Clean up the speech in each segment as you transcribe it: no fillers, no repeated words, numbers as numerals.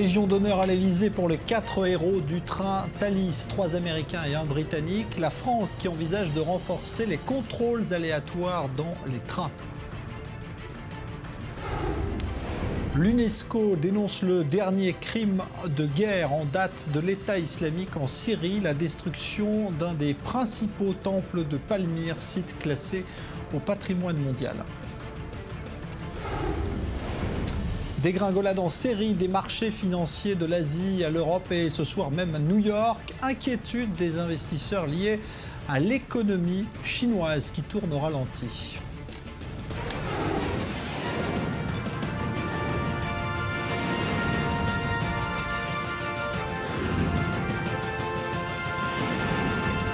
Légion d'honneur à l'Elysée pour les 4 héros du train Thalys, 3 Américains et 1 Britannique. La France qui envisage de renforcer les contrôles aléatoires dans les trains. L'UNESCO dénonce le dernier crime de guerre en date de l'État islamique en Syrie, la destruction d'un des principaux temples de Palmyre, site classé au patrimoine mondial. Dégringolade en série des marchés financiers de l'Asie à l'Europe et ce soir même à New York. Inquiétude des investisseurs liés à l'économie chinoise qui tourne au ralenti.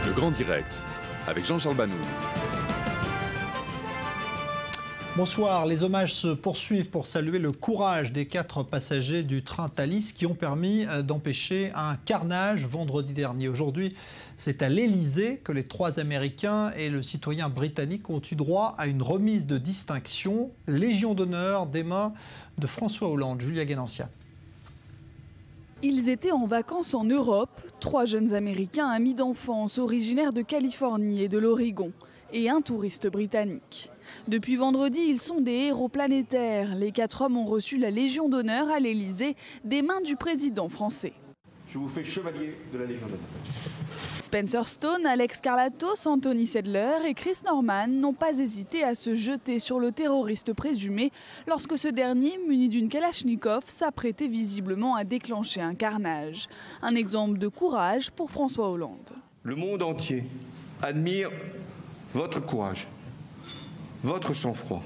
Le Grand Direct avec Jean-Charles Banou. Bonsoir, les hommages se poursuivent pour saluer le courage des 4 passagers du train Thalys qui ont permis d'empêcher un carnage vendredi dernier. Aujourd'hui, c'est à l'Elysée que les 3 Américains et le citoyen britannique ont eu droit à une remise de distinction, Légion d'honneur des mains de François Hollande. Julia Guénancia. Ils étaient en vacances en Europe, 3 jeunes Américains amis d'enfance originaires de Californie et de l'Oregon, et un touriste britannique. Depuis vendredi, ils sont des héros planétaires. Les 4 hommes ont reçu la Légion d'honneur à l'Elysée des mains du président français. Je vous fais chevalier de la Légion d'honneur. Spencer Stone, Alex Karlatos, Anthony Sedler et Chris Norman n'ont pas hésité à se jeter sur le terroriste présumé lorsque ce dernier, muni d'une Kalachnikov, s'apprêtait visiblement à déclencher un carnage. Un exemple de courage pour François Hollande. Le monde entier admire votre courage, votre sang-froid,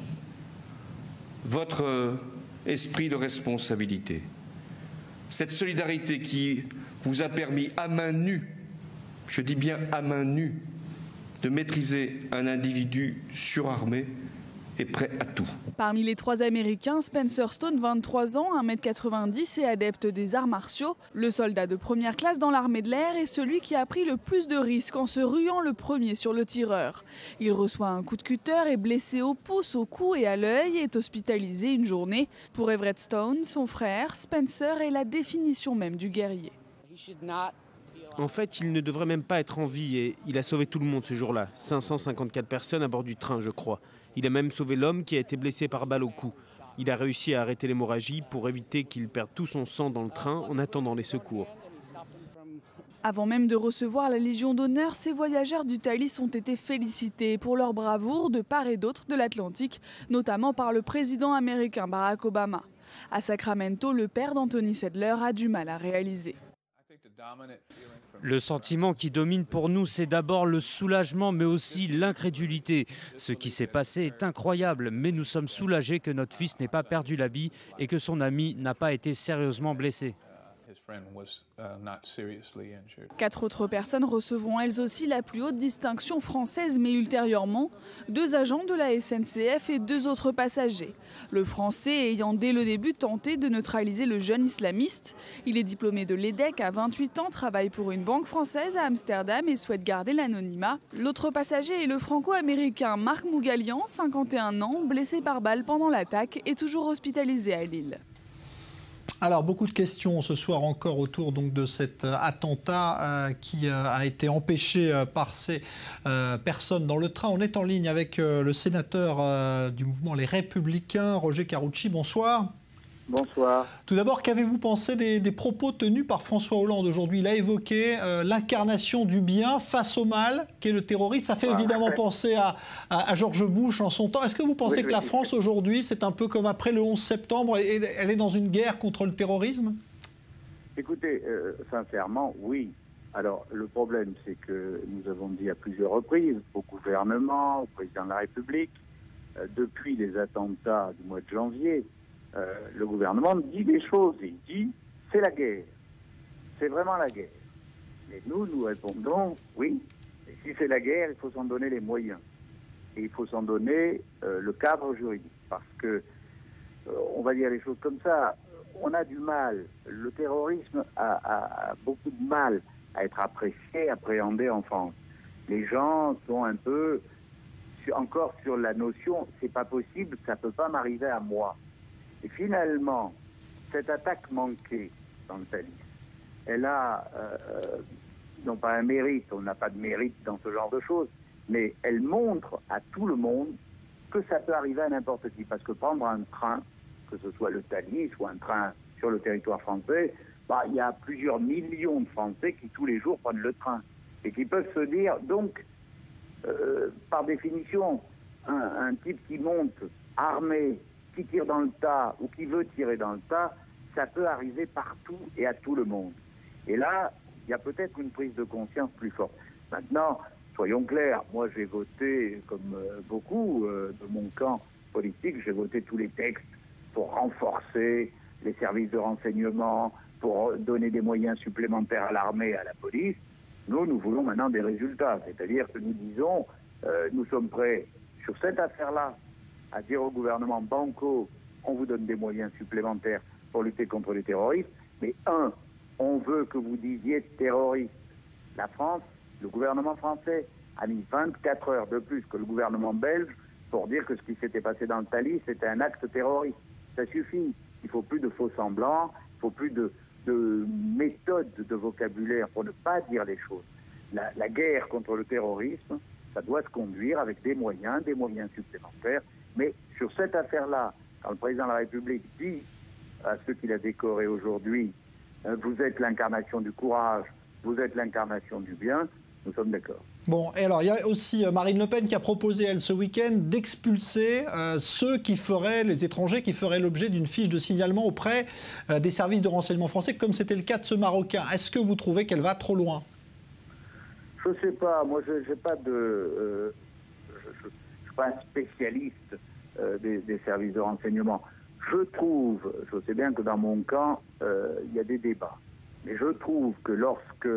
votre esprit de responsabilité. Cette solidarité qui vous a permis à main nue, je dis bien à main nue, de maîtriser un individu surarmé et prêt à tout. Parmi les 3 Américains, Spencer Stone, 23 ans, 1,90 m et adepte des arts martiaux. Le soldat de première classe dans l'armée de l'air est celui qui a pris le plus de risques en se ruant le premier sur le tireur. Il reçoit un coup de cutter, est blessé au pouce, au cou et à l'œil et est hospitalisé une journée. Pour Everett Stone, son frère, Spencer est la définition même du guerrier. En fait, il ne devrait même pas être en vie et il a sauvé tout le monde ce jour-là. 554 personnes à bord du train, je crois. Il a même sauvé l'homme qui a été blessé par balle au cou. Il a réussi à arrêter l'hémorragie pour éviter qu'il perde tout son sang dans le train en attendant les secours. Avant même de recevoir la Légion d'honneur, ces voyageurs du Thalys ont été félicités pour leur bravoure de part et d'autre de l'Atlantique, notamment par le président américain Barack Obama. À Sacramento, le père d'Anthony Sedler a du mal à réaliser. Le sentiment qui domine pour nous, c'est d'abord le soulagement, mais aussi l'incrédulité. Ce qui s'est passé est incroyable, mais nous sommes soulagés que notre fils n'ait pas perdu la vie et que son ami n'a pas été sérieusement blessé. 4 autres personnes recevront elles aussi la plus haute distinction française, mais ultérieurement, 2 agents de la SNCF et 2 autres passagers. Le français ayant dès le début tenté de neutraliser le jeune islamiste. Il est diplômé de l'EDEC à 28 ans, travaille pour une banque française à Amsterdam et souhaite garder l'anonymat. L'autre passager est le franco-américain Marc Mougalian, 51 ans, blessé par balle pendant l'attaque et toujours hospitalisé à Lille. Alors, beaucoup de questions ce soir encore autour donc, de cet attentat qui a été empêché par ces personnes dans le train. On est en ligne avec le sénateur du mouvement Les Républicains, Roger Carucci. Bonsoir. Bonsoir. Tout d'abord, qu'avez-vous pensé des propos tenus par François Hollande aujourd'hui? Il a évoqué l'incarnation du bien face au mal, qui est le terrorisme. Ça fait évidemment penser à George Bush en son temps. Est-ce que vous pensez que la France aujourd'hui, c'est un peu comme après le 11 septembre, et elle est dans une guerre contre le terrorisme? Écoutez, sincèrement, oui. Alors, le problème, c'est que nous avons dit à plusieurs reprises au gouvernement, au président de la République, depuis les attentats du mois de janvier, le gouvernement dit des choses. Il dit, c'est la guerre. C'est vraiment la guerre. Mais nous répondons, oui, et si c'est la guerre, il faut s'en donner les moyens. Et il faut s'en donner le cadre juridique. Parce que, on va dire les choses comme ça, on a du mal, le terrorisme a beaucoup de mal à être apprécié, appréhendé en France. Les gens sont un peu encore sur la notion, c'est pas possible, ça peut pas m'arriver à moi. Et finalement, cette attaque manquée dans le Thalys. Elle a, non pas un mérite, on n'a pas de mérite dans ce genre de choses, mais elle montre à tout le monde que ça peut arriver à n'importe qui. Parce que prendre un train, que ce soit le Thalys ou un train sur le territoire français, il y a plusieurs millions de Français qui tous les jours prennent le train et qui peuvent se dire, donc, par définition, un type qui monte armé, qui tire dans le tas ou qui veut tirer dans le tas, ça peut arriver partout et à tout le monde. Et là, il y a peut-être une prise de conscience plus forte. Maintenant, soyons clairs, moi j'ai voté, comme beaucoup de mon camp politique, j'ai voté tous les textes pour renforcer les services de renseignement, pour donner des moyens supplémentaires à l'armée et à la police. Nous voulons maintenant des résultats. C'est-à-dire que nous disons, nous sommes prêts sur cette affaire-là à dire au gouvernement banco, on vous donne des moyens supplémentaires pour lutter contre les terroristes, mais on veut que vous disiez terroriste. La France, le gouvernement français a mis 24 heures de plus que le gouvernement belge pour dire que ce qui s'était passé dans le Thalys, c'était un acte terroriste. Ça suffit. Il ne faut plus de faux semblants, il ne faut plus de méthodes de vocabulaire pour ne pas dire les choses. La guerre contre le terrorisme, ça doit se conduire avec des moyens supplémentaires. Mais sur cette affaire-là, quand le président de la République dit à ceux qu'il a décorés aujourd'hui, vous êtes l'incarnation du courage, vous êtes l'incarnation du bien, nous sommes d'accord. Bon, et alors il y a aussi Marine Le Pen qui a proposé, elle, ce week-end, d'expulser les étrangers qui feraient l'objet d'une fiche de signalement auprès des services de renseignement français, comme c'était le cas de ce Marocain. Est-ce que vous trouvez qu'elle va trop loin? Je ne sais pas. Moi, je n'ai pas de... je ne suis pas un spécialiste des services de renseignement. Je sais bien que dans mon camp, il y a des débats. Mais je trouve que lorsque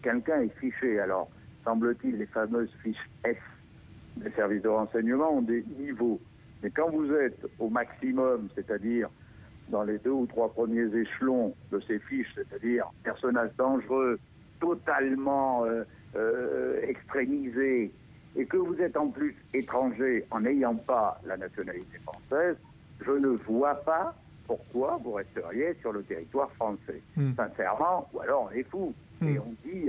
quelqu'un est fiché, alors semble-t-il les fameuses fiches S des services de renseignement ont des niveaux. Mais quand vous êtes au maximum, c'est-à-dire dans les 2 ou 3 premiers échelons de ces fiches, c'est-à-dire personnage dangereux, totalement extrémisé, et que vous êtes en plus étranger en n'ayant pas la nationalité française, je ne vois pas pourquoi vous resteriez sur le territoire français. Sincèrement, ou alors on est fou. Et on dit,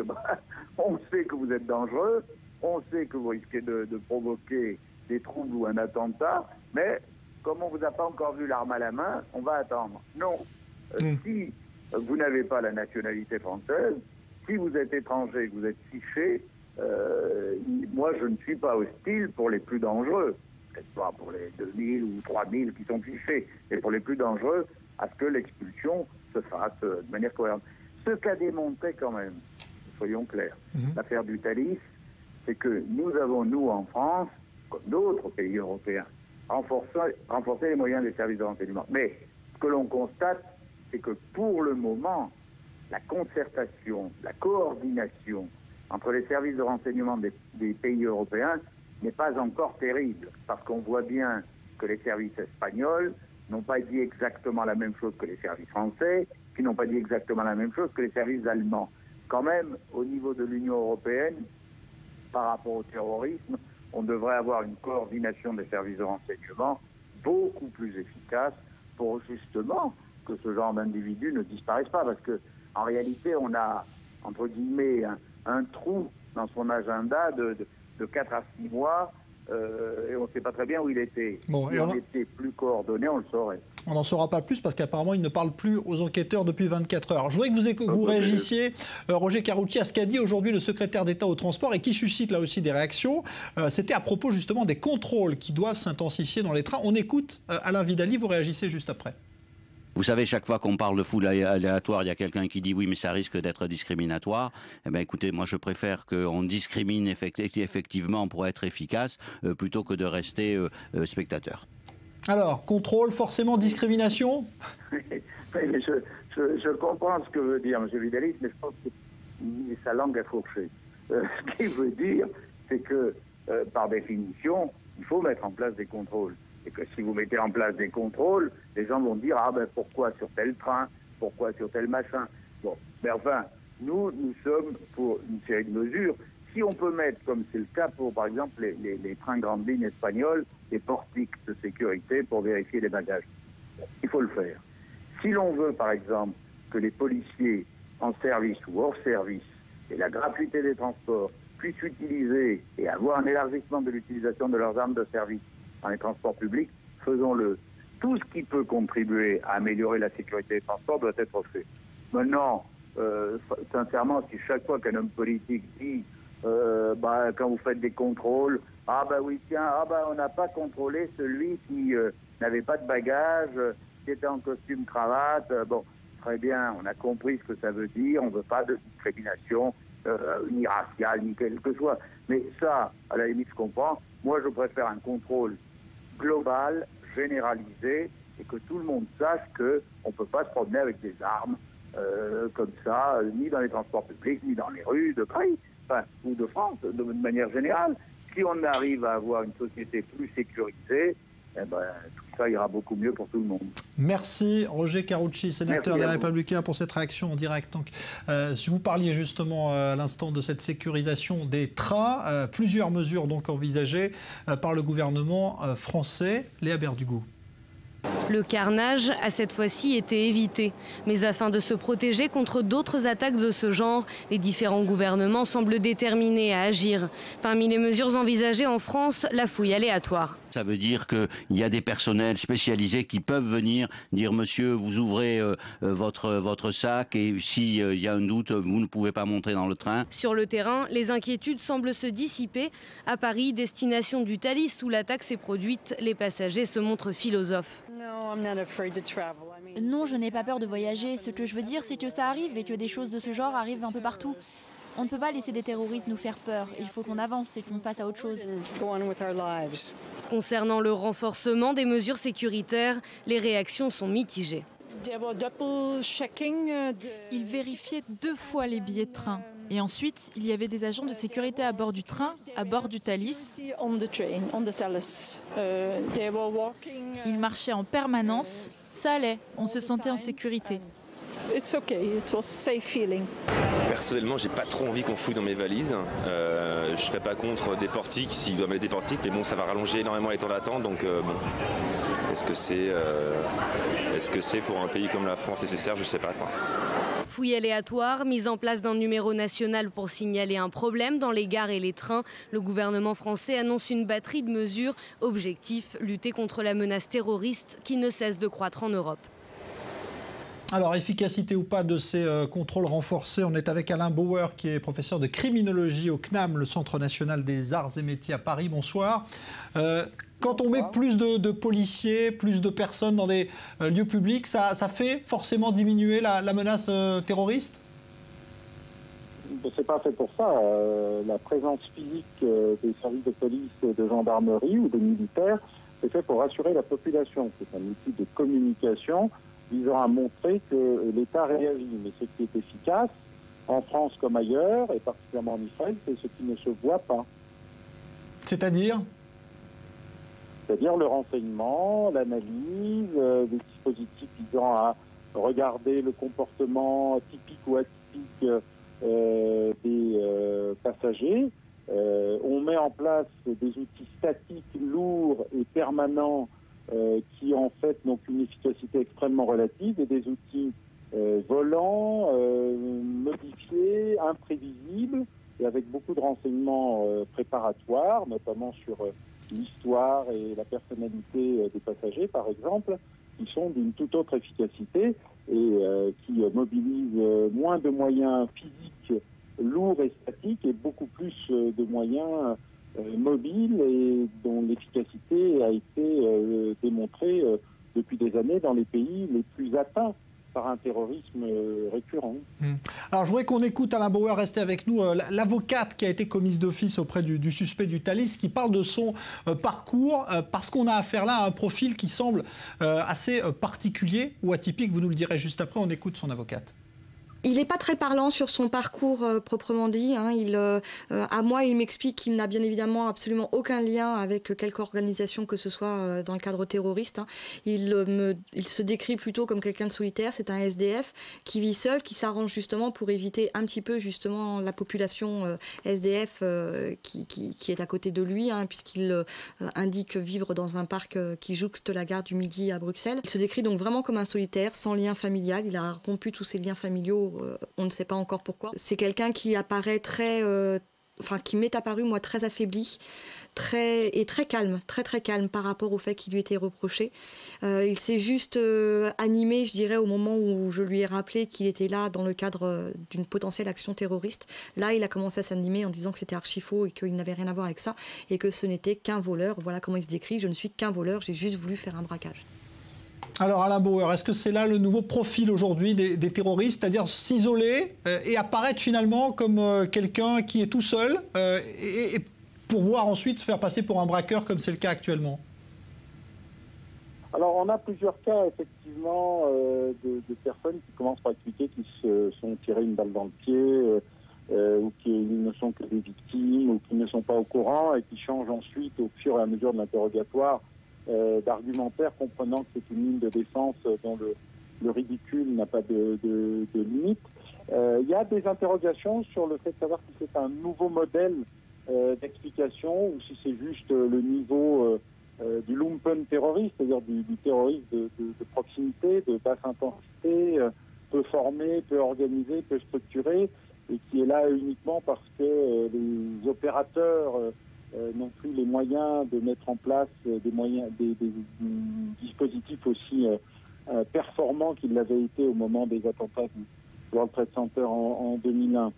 on sait que vous êtes dangereux, on sait que vous risquez de provoquer des troubles ou un attentat, mais comme on ne vous a pas encore vu l'arme à la main, on va attendre. Non. Si vous n'avez pas la nationalité française, si vous êtes étranger, que vous êtes fiché, moi je ne suis pas hostile pour les plus dangereux. Peut-être pas pour les 2000 ou 3000 qui sont fichés, mais pour les plus dangereux, à ce que l'expulsion se fasse de manière cohérente. Ce qu'a démontré quand même, soyons clairs, l'affaire du Thalys, c'est que nous avons, nous en France, comme d'autres pays européens, renforcé les moyens des services de renseignement. Mais ce que l'on constate, c'est que pour le moment, la concertation, la coordination entre les services de renseignement des pays européens n'est pas encore terrible, parce qu'on voit bien que les services espagnols n'ont pas dit exactement la même chose que les services français, qui n'ont pas dit exactement la même chose que les services allemands. Quand même, au niveau de l'Union européenne, par rapport au terrorisme, on devrait avoir une coordination des services de renseignement beaucoup plus efficace pour justement que ce genre d'individus ne disparaissent pas, parce que en réalité, on a, entre guillemets, un trou dans son agenda de 4 à 6 mois, et on ne sait pas très bien où il était. Bon, si on était plus coordonné, on le saurait. On n'en saura pas plus parce qu'apparemment, il ne parle plus aux enquêteurs depuis 24 heures. Alors, je voudrais que vous réagissiez, Roger Carucci, à ce qu'a dit aujourd'hui le secrétaire d'État au transport et qui suscite là aussi des réactions. C'était à propos justement des contrôles qui doivent s'intensifier dans les trains. On écoute Alain Vidali, vous réagissez juste après. Vous savez, chaque fois qu'on parle de foule aléatoire, il y a quelqu'un qui dit oui, mais ça risque d'être discriminatoire. Eh bien, écoutez, moi, je préfère qu'on discrimine effectivement pour être efficace, plutôt que de rester spectateur. Alors, contrôle, forcément discrimination? Je comprends ce que veut dire M. Vidali, mais je pense que sa langue a fourché. Ce qu'il veut dire, c'est que, par définition, il faut mettre en place des contrôles. Et que si vous mettez en place des contrôles, les gens vont dire « Ah ben pourquoi sur tel train? Pourquoi sur tel machin ?» Bon, mais enfin, nous sommes pour une série de mesures. Si on peut mettre, comme c'est le cas pour, par exemple, les trains grandes lignes espagnols, des portiques de sécurité pour vérifier les bagages, il faut le faire. Si l'on veut, par exemple, que les policiers en service ou hors service et la gratuité des transports puissent utiliser et avoir un élargissement de l'utilisation de leurs armes de service dans les transports publics, faisons-le. Tout ce qui peut contribuer à améliorer la sécurité des transports doit être fait. Maintenant, sincèrement, si chaque fois qu'un homme politique dit quand vous faites des contrôles, on n'a pas contrôlé celui qui n'avait pas de bagages, qui était en costume cravate, très bien, on a compris ce que ça veut dire, on ne veut pas de discrimination, ni raciale, ni quelle que soit. Mais ça, à la limite, je comprends. Moi, je préfère un contrôle global, généralisé, et que tout le monde sache qu'on ne peut pas se promener avec des armes comme ça, ni dans les transports publics, ni dans les rues de Paris, ou de France, de manière générale. Si on arrive à avoir une société plus sécurisée, tout ça ira beaucoup mieux pour tout le monde. Merci Roger Carucci, sénateur des Républicains, pour cette réaction en direct. Donc, si vous parliez justement à l'instant de cette sécurisation des trains, plusieurs mesures donc envisagées par le gouvernement français. Léa Berdugo. Le carnage a cette fois-ci été évité. Mais afin de se protéger contre d'autres attaques de ce genre, les différents gouvernements semblent déterminés à agir. Parmi les mesures envisagées en France, la fouille aléatoire. Ça veut dire qu'il y a des personnels spécialisés qui peuvent venir dire « Monsieur, vous ouvrez votre sac et s'il y a un doute, vous ne pouvez pas monter dans le train. » Sur le terrain, les inquiétudes semblent se dissiper. À Paris, destination du Thalys où l'attaque s'est produite, les passagers se montrent philosophes. Non, je n'ai pas peur de voyager. Ce que je veux dire, c'est que ça arrive et que des choses de ce genre arrivent un peu partout. On ne peut pas laisser des terroristes nous faire peur. Il faut qu'on avance et qu'on passe à autre chose. Concernant le renforcement des mesures sécuritaires, les réactions sont mitigées. Ils vérifiaient 2 fois les billets de train. Et ensuite, il y avait des agents de sécurité à bord du train, à bord du Thalys. Ils marchaient en permanence. Ça allait, on se sentait en sécurité. Personnellement, j'ai pas trop envie qu'on fouille dans mes valises. Je serais pas contre des portiques s'il doit mettre des portiques, mais bon, ça va rallonger énormément les temps d'attente. Donc est-ce que c'est pour un pays comme la France nécessaire? Je sais pas. Fouille aléatoire, mise en place d'un numéro national pour signaler un problème dans les gares et les trains. Le gouvernement français annonce une batterie de mesures. Objectif, lutter contre la menace terroriste qui ne cesse de croître en Europe. Alors, efficacité ou pas de ces contrôles renforcés, on est avec Alain Bauer, qui est professeur de criminologie au CNAM, le Centre national des arts et métiers à Paris. Bonsoir. Quand on met plus de policiers, plus de personnes dans des lieux publics, ça fait forcément diminuer la menace terroriste? C'est pas fait pour ça. La présence physique des services de police et de gendarmerie ou des militaires, c'est fait pour rassurer la population. C'est un outil de communication visant à montrer que l'État réagit. Mais ce qui est efficace, en France comme ailleurs, et particulièrement en Israël, c'est ce qui ne se voit pas. C'est-à-dire le renseignement, l'analyse, des dispositifs visant à regarder le comportement typique ou atypique des passagers. On met en place des outils statiques, lourds et permanents qui en fait n'ont une efficacité extrêmement relative, et des outils volants, modifiés, imprévisibles, et avec beaucoup de renseignements préparatoires, notamment sur l'histoire et la personnalité des passagers, par exemple, qui sont d'une toute autre efficacité et qui mobilisent moins de moyens physiques lourds et statiques et beaucoup plus de moyens mobiles et dont l'efficacité a été démontrée depuis des années dans les pays les plus atteints par un terrorisme récurrent. Alors je voudrais qu'on écoute Alain Bauer, restez avec nous, l'avocate qui a été commise d'office auprès du suspect du Thalys, qui parle de son parcours, parce qu'on a affaire là à un profil qui semble assez particulier ou atypique, vous nous le direz juste après, on écoute son avocate. Il n'est pas très parlant sur son parcours proprement dit. Hein. À moi, il m'explique qu'il n'a bien évidemment absolument aucun lien avec quelque organisation que ce soit dans le cadre terroriste. Hein. Il se décrit plutôt comme quelqu'un de solitaire. C'est un SDF qui vit seul, qui s'arrange justement pour éviter un petit peu justement la population SDF qui est à côté de lui, hein, puisqu'il indique vivre dans un parc qui jouxte la gare du Midi à Bruxelles. Il se décrit donc vraiment comme un solitaire, sans lien familial. Il a rompu tous ses liens familiaux. On ne sait pas encore pourquoi. C'est quelqu'un qui apparaît qui m'est apparu moi très affaibli, très calme, très calme par rapport au fait qu'il lui était reproché. Il s'est juste animé, je dirais, au moment où je lui ai rappelé qu'il était là dans le cadre d'une potentielle action terroriste. Là, il a commencé à s'animer en disant que c'était archi faux et qu'il n'avait rien à voir avec ça et que ce n'était qu'un voleur. Voilà comment il se décrit. Je ne suis qu'un voleur, j'ai juste voulu faire un braquage. Alors Alain Bauer, est-ce que c'est là le nouveau profil aujourd'hui des terroristes, c'est-à-dire s'isoler et apparaître finalement comme quelqu'un qui est tout seul et pour voir ensuite se faire passer pour un braqueur comme c'est le cas actuellement? Alors on a plusieurs cas effectivement de personnes qui commencent par expliquer qu'ils se sont tirés une balle dans le pied ou qu'ils ne sont que des victimes ou qu'ils ne sont pas au courant et qui changent ensuite au fur et à mesure de l'interrogatoire d'argumentaire, comprenant que c'est une ligne de défense dont le ridicule n'a pas de limite. Il y a des interrogations sur le fait de savoir si c'est un nouveau modèle d'explication ou si c'est juste le niveau du lumpen terroriste, c'est-à-dire du terrorisme de proximité, de basse intensité, peu formé, peu organisé, peu structuré, et qui est là uniquement parce que les opérateurs n'ont plus les moyens de mettre en place des dispositifs aussi performants qu'ils l'avaient été au moment des attentats du World Trade Center en 2001.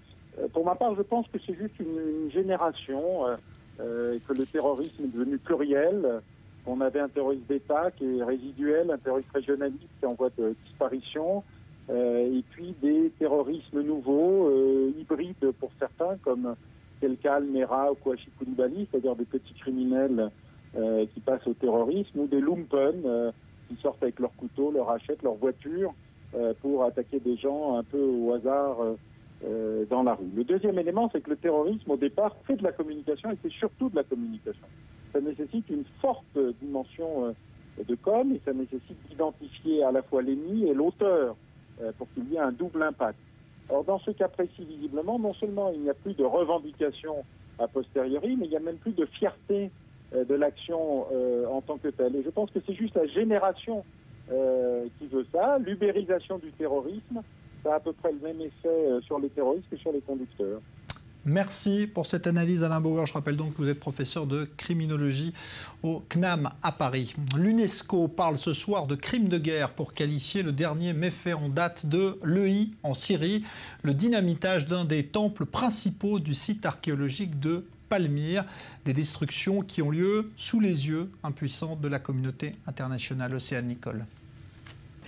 Pour ma part, je pense que c'est juste une génération, que le terrorisme est devenu pluriel, qu'on avait un terroriste d'État qui est résiduel, un terroriste régionaliste qui est en voie de disparition, et puis des terrorismes nouveaux, hybrides pour certains, comme c'est le cas Al-Mera ou Kouachi Koulibaly, c'est-à-dire des petits criminels qui passent au terrorisme, ou des lumpen qui sortent avec leurs couteaux, leurs hachettes, leurs voitures pour attaquer des gens un peu au hasard dans la rue. Le deuxième élément, c'est que le terrorisme, au départ, fait de la communication et c'est surtout de la communication. Ça nécessite une forte dimension de com et ça nécessite d'identifier à la fois l'ennemi et l'auteur pour qu'il y ait un double impact. Alors dans ce cas précis, visiblement, non seulement il n'y a plus de revendication a posteriori, mais il n'y a même plus de fierté de l'action en tant que telle. Et je pense que c'est juste la génération qui veut ça, l'ubérisation du terrorisme. Ça a à peu près le même effet sur les terroristes que sur les conducteurs. Merci pour cette analyse, Alain Bauer. Je rappelle donc que vous êtes professeur de criminologie au CNAM à Paris. L'UNESCO parle ce soir de crime de guerre pour qualifier le dernier méfait en date de l'EI en Syrie, le dynamitage d'un des temples principaux du site archéologique de Palmyre. Des destructions qui ont lieu sous les yeux impuissants de la communauté internationale. Océane Nicole.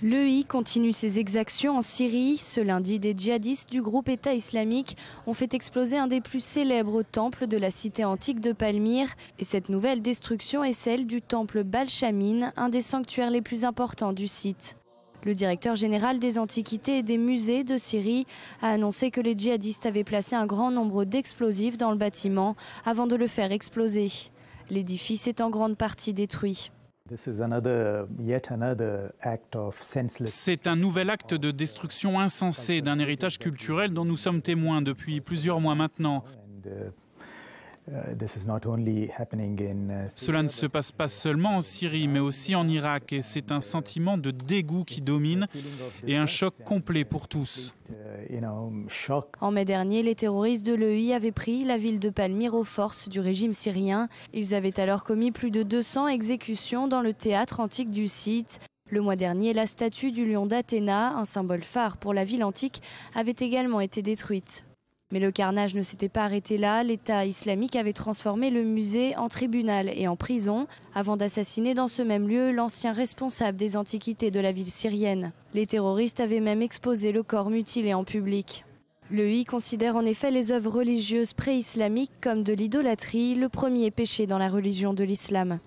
L'EI continue ses exactions en Syrie. Ce lundi, des djihadistes du groupe État islamique ont fait exploser un des plus célèbres temples de la cité antique de Palmyre. Et cette nouvelle destruction est celle du temple Bal-Shamin, un des sanctuaires les plus importants du site. Le directeur général des antiquités et des musées de Syrie a annoncé que les djihadistes avaient placé un grand nombre d'explosifs dans le bâtiment avant de le faire exploser. L'édifice est en grande partie détruit. C'est un nouvel acte de destruction insensée d'un héritage culturel dont nous sommes témoins depuis plusieurs mois maintenant. Cela ne se passe pas seulement en Syrie, mais aussi en Irak, et c'est un sentiment de dégoût qui domine et un choc complet pour tous. En mai dernier, les terroristes de l'EI avaient pris la ville de Palmyre aux forces du régime syrien. Ils avaient alors commis plus de 200 exécutions dans le théâtre antique du site. Le mois dernier, la statue du lion d'Athéna, un symbole phare pour la ville antique, avait également été détruite. Mais le carnage ne s'était pas arrêté là. L'État islamique avait transformé le musée en tribunal et en prison avant d'assassiner dans ce même lieu l'ancien responsable des antiquités de la ville syrienne. Les terroristes avaient même exposé le corps mutilé en public. L'EI considère en effet les œuvres religieuses pré-islamiques comme de l'idolâtrie, le premier péché dans la religion de l'islam.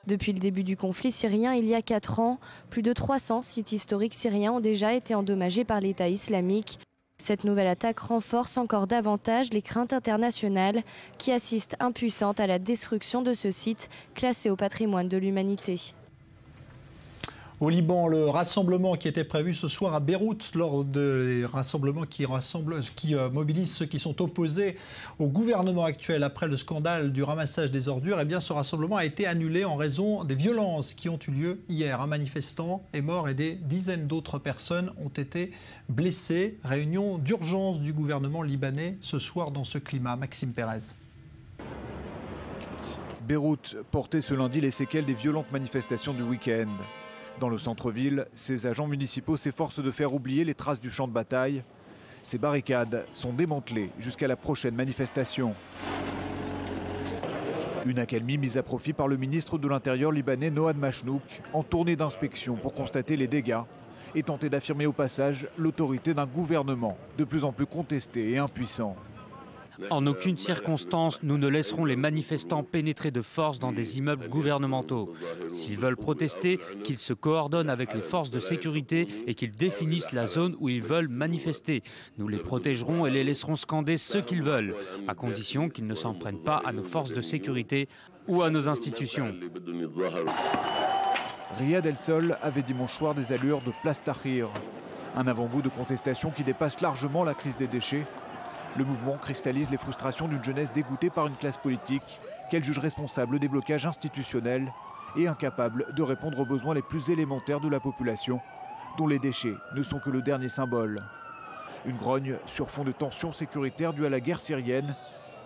Depuis le début du conflit syrien il y a 4 ans, plus de 300 sites historiques syriens ont déjà été endommagés par l'État islamique. Cette nouvelle attaque renforce encore davantage les craintes internationales qui assistent impuissantes à la destruction de ce site classé au patrimoine de l'humanité. Au Liban, le rassemblement qui était prévu ce soir à Beyrouth, lors des rassemblements qui mobilisent ceux qui sont opposés au gouvernement actuel après le scandale du ramassage des ordures, eh bien ce rassemblement a été annulé en raison des violences qui ont eu lieu hier. Un manifestant est mort et des dizaines d'autres personnes ont été blessées. Réunion d'urgence du gouvernement libanais ce soir dans ce climat. Maxime Pérez. Beyrouth portait ce lundi les séquelles des violentes manifestations du week-end. Dans le centre-ville, ces agents municipaux s'efforcent de faire oublier les traces du champ de bataille. Ces barricades sont démantelées jusqu'à la prochaine manifestation. Une accalmie mise à profit par le ministre de l'Intérieur libanais Noad Machnouk en tournée d'inspection pour constater les dégâts et tenter d'affirmer au passage l'autorité d'un gouvernement de plus en plus contesté et impuissant. En aucune circonstance, nous ne laisserons les manifestants pénétrer de force dans des immeubles gouvernementaux. S'ils veulent protester, qu'ils se coordonnent avec les forces de sécurité et qu'ils définissent la zone où ils veulent manifester. Nous les protégerons et les laisserons scander ce qu'ils veulent, à condition qu'ils ne s'en prennent pas à nos forces de sécurité ou à nos institutions. Riyad El Sol avait dimanche soir des allures de Place Tahrir, un avant-goût de contestation qui dépasse largement la crise des déchets. Le mouvement cristallise les frustrations d'une jeunesse dégoûtée par une classe politique qu'elle juge responsable des blocages institutionnels et incapable de répondre aux besoins les plus élémentaires de la population, dont les déchets ne sont que le dernier symbole. Une grogne sur fond de tensions sécuritaires dues à la guerre syrienne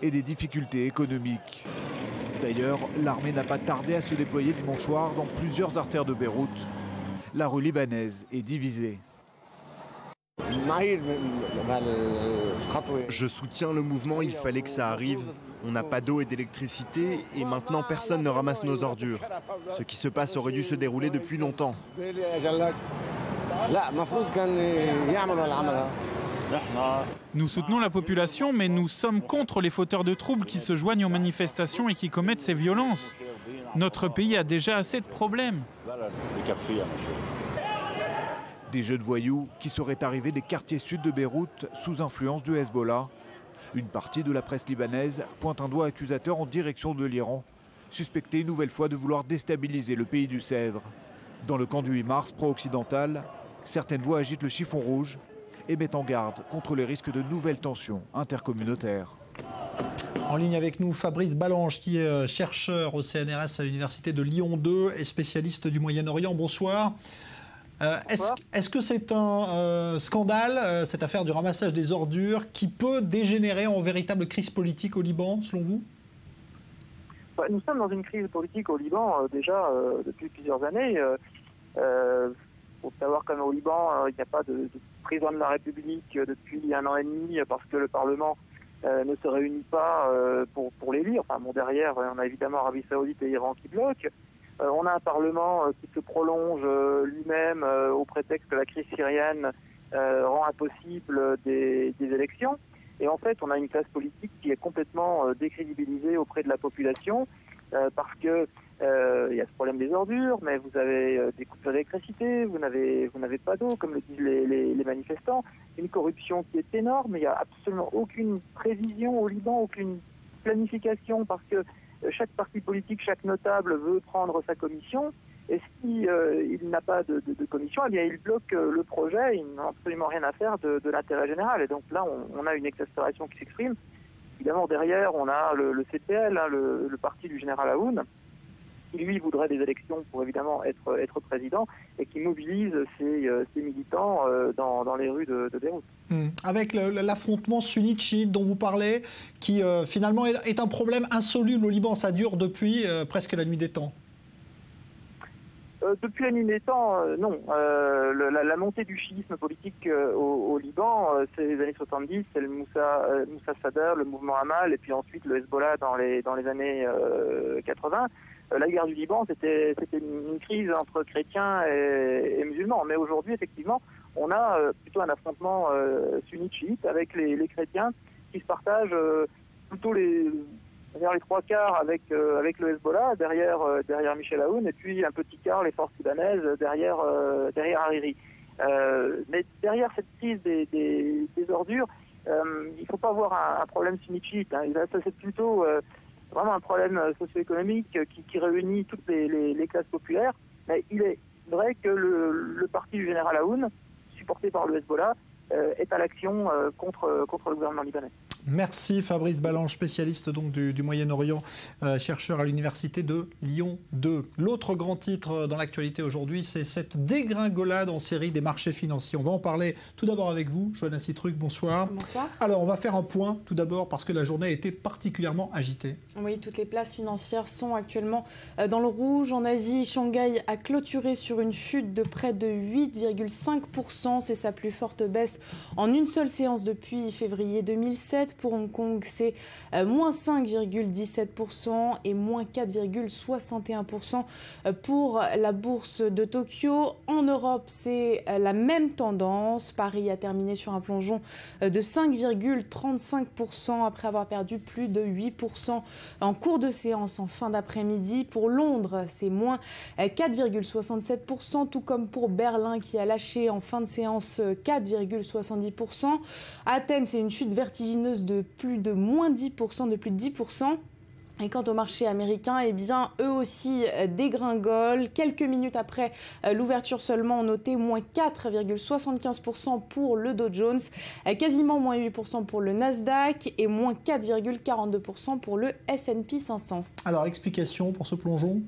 et des difficultés économiques. D'ailleurs, l'armée n'a pas tardé à se déployer dimanche soir dans plusieurs artères de Beyrouth. La rue libanaise est divisée. Je soutiens le mouvement, il fallait que ça arrive. On n'a pas d'eau et d'électricité et maintenant personne ne ramasse nos ordures. Ce qui se passe aurait dû se dérouler depuis longtemps. Nous soutenons la population, mais nous sommes contre les fauteurs de troubles qui se joignent aux manifestations et qui commettent ces violences. Notre pays a déjà assez de problèmes. Des jeunes voyous qui seraient arrivés des quartiers sud de Beyrouth sous influence du Hezbollah. Une partie de la presse libanaise pointe un doigt accusateur en direction de l'Iran, suspecté une nouvelle fois de vouloir déstabiliser le pays du Cèdre. Dans le camp du 8 mars pro-occidental, certaines voix agitent le chiffon rouge et mettent en garde contre les risques de nouvelles tensions intercommunautaires. En ligne avec nous, Fabrice Balanche, qui est chercheur au CNRS à l'université de Lyon 2 et spécialiste du Moyen-Orient. Bonsoir. Est-ce que c'est un scandale, cette affaire du ramassage des ordures, qui peut dégénérer en véritable crise politique au Liban, selon vous? Nous sommes dans une crise politique au Liban déjà depuis plusieurs années. Il faut savoir qu'au Liban, il n'y a pas de président de la République depuis 1 an et demi parce que le Parlement ne se réunit pas pour l'élire. Enfin, bon, derrière, on a évidemment Arabie Saoudite et Iran qui bloquent. On a un Parlement qui se prolonge lui-même au prétexte que la crise syrienne rend impossible des élections. Et en fait, on a une classe politique qui est complètement décrédibilisée auprès de la population parce que il y a ce problème des ordures, mais vous avez des coupures d'électricité, vous n'avez pas d'eau, comme le disent les manifestants. Une corruption qui est énorme, il n'y a absolument aucune prévision au Liban, aucune planification parce que chaque parti politique, chaque notable veut prendre sa commission, et si il n'a pas de commission, eh bien il bloque le projet, il n'a absolument rien à faire de l'intérêt général. Et donc là, on a une exaspération qui s'exprime. Évidemment, derrière, on a le CPL, hein, le parti du général Aoun, qui lui voudrait des élections pour évidemment être président, et qui mobilise ses militants dans les rues de Beyrouth. Avec l'affrontement sunnite-chiite dont vous parlez, qui finalement est un problème insoluble au Liban, ça dure depuis presque la nuit des temps. Depuis la nuit des temps, non. La montée du chiisme politique au Liban, c'est les années 70, c'est le Moussa Sadr, le mouvement Amal, et puis ensuite le Hezbollah dans les années 80. La guerre du Liban, c'était une crise entre chrétiens et musulmans. Mais aujourd'hui, effectivement, on a plutôt un affrontement sunnite-chiite avec les chrétiens qui se partagent plutôt les 3 quarts avec le Hezbollah, derrière Michel Aoun, et puis un petit quart les forces libanaises derrière Hariri. Mais derrière cette crise des ordures, il ne faut pas voir un problème cynique. Hein. Ça, c'est plutôt vraiment un problème socio-économique qui réunit toutes les classes populaires. Mais il est vrai que le parti du général Aoun, supporté par le Hezbollah, est à l'action contre le gouvernement libanais. Merci Fabrice Balanche, spécialiste donc du Moyen-Orient, chercheur à l'université de Lyon 2. L'autre grand titre dans l'actualité aujourd'hui, c'est cette dégringolade en série des marchés financiers. On va en parler tout d'abord avec vous, Johanna Citruc, bonsoir. Bonsoir. Alors on va faire un point tout d'abord parce que la journée a été particulièrement agitée. Oui, toutes les places financières sont actuellement dans le rouge. En Asie, Shanghai a clôturé sur une chute de près de 8,5%. C'est sa plus forte baisse en une seule séance depuis février 2007. Pour Hong Kong, c'est moins 5,17% et moins 4,61% pour la bourse de Tokyo. En Europe, c'est la même tendance. Paris a terminé sur un plongeon de 5,35% après avoir perdu plus de 8% en cours de séance en fin d'après-midi. Pour Londres, c'est moins 4,67%, tout comme pour Berlin qui a lâché en fin de séance 4,70%. À Athènes, c'est une chute vertigineuse de plus de moins 10%, de plus de 10%. Et quant au marché américain, eh bien, eux aussi dégringolent. Quelques minutes après l'ouverture seulement, on notait moins 4,75% pour le Dow Jones, quasiment moins 8% pour le Nasdaq et moins 4,42% pour le S&P 500. Alors, explication pour ce plongeon ?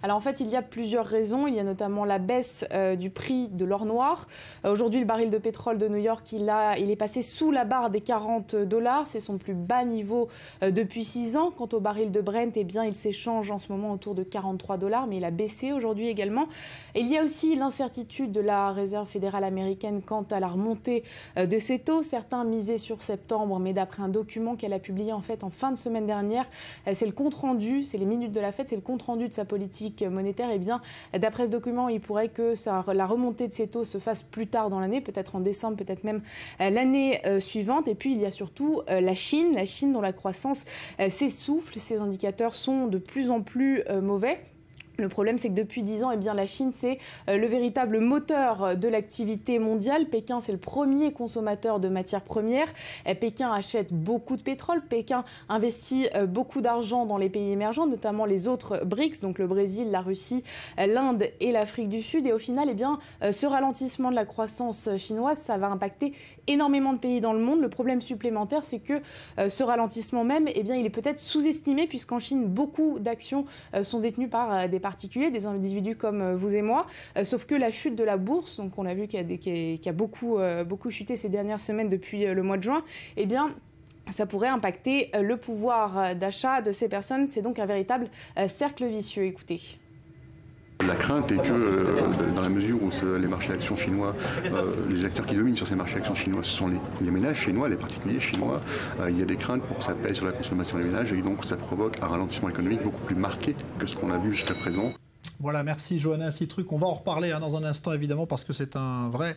Alors en fait, il y a plusieurs raisons. Il y a notamment la baisse du prix de l'or noir. Aujourd'hui, le baril de pétrole de New York, il est passé sous la barre des $40. C'est son plus bas niveau depuis 6 ans. Quant au baril de Brent, eh bien, il s'échange en ce moment autour de $43, mais il a baissé aujourd'hui également. Et il y a aussi l'incertitude de la Réserve fédérale américaine quant à la remontée de ses taux. Certains misaient sur septembre, mais d'après un document qu'elle a publié en fait en fin de semaine dernière, c'est le compte-rendu, c'est les minutes de la Fed, c'est le compte-rendu de sa politique monétaire. Eh bien, d'après ce document, il pourrait que la remontée de ces taux se fasse plus tard dans l'année, peut-être en décembre, peut-être même l'année suivante. Et puis, il y a surtout la Chine dont la croissance s'essouffle. Ces indicateurs sont de plus en plus mauvais. Le problème, c'est que depuis 10 ans, eh bien, la Chine, c'est le véritable moteur de l'activité mondiale. Pékin, c'est le premier consommateur de matières premières. Pékin achète beaucoup de pétrole. Pékin investit beaucoup d'argent dans les pays émergents, notamment les autres BRICS, donc le Brésil, la Russie, l'Inde et l'Afrique du Sud. Et au final, eh bien, ce ralentissement de la croissance chinoise, ça va impacter énormément de pays dans le monde. Le problème supplémentaire, c'est que ce ralentissement même, eh bien, il est peut-être sous-estimé, puisqu'en Chine, beaucoup d'actions sont détenues par des particuliers, des individus comme vous et moi, sauf que la chute de la bourse, donc on a vu qu'il a beaucoup chuté ces dernières semaines depuis le mois de juin, eh bien, ça pourrait impacter le pouvoir d'achat de ces personnes. C'est donc un véritable cercle vicieux. Écoutez. La crainte est que, dans la mesure où les marchés actions chinois, les acteurs qui dominent sur ces marchés actions chinois, ce sont les ménages chinois, les particuliers chinois, il y a des craintes pour que ça pèse sur la consommation des ménages et donc ça provoque un ralentissement économique beaucoup plus marqué que ce qu'on a vu jusqu'à présent. Voilà, merci Johanna Citruc. On va en reparler dans un instant évidemment parce que c'est un vrai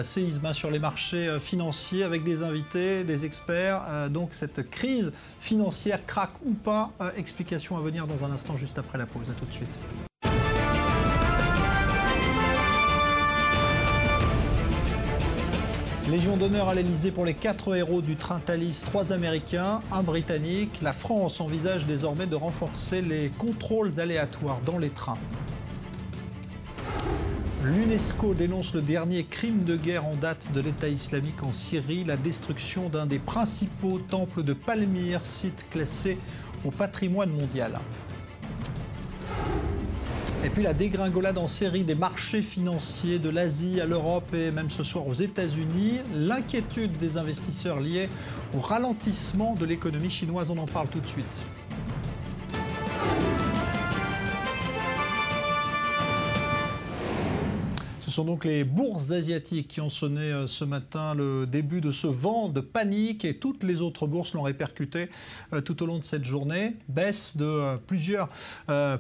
séisme sur les marchés financiers avec des invités, des experts. Donc cette crise financière craque ou pas, explication à venir dans un instant juste après la pause. À tout de suite. Légion d'honneur à l'Elysée pour les 4 héros du train Thalys, 3 Américains, 1 Britannique. La France envisage désormais de renforcer les contrôles aléatoires dans les trains. L'UNESCO dénonce le dernier crime de guerre en date de l'État islamique en Syrie, la destruction d'un des principaux temples de Palmyre, site classé au patrimoine mondial. Et puis la dégringolade en série des marchés financiers de l'Asie à l'Europe et même ce soir aux États-Unis. L'inquiétude des investisseurs liée au ralentissement de l'économie chinoise. On en parle tout de suite. Ce sont donc les bourses asiatiques qui ont sonné ce matin le début de ce vent de panique et toutes les autres bourses l'ont répercuté tout au long de cette journée. Baisse de plusieurs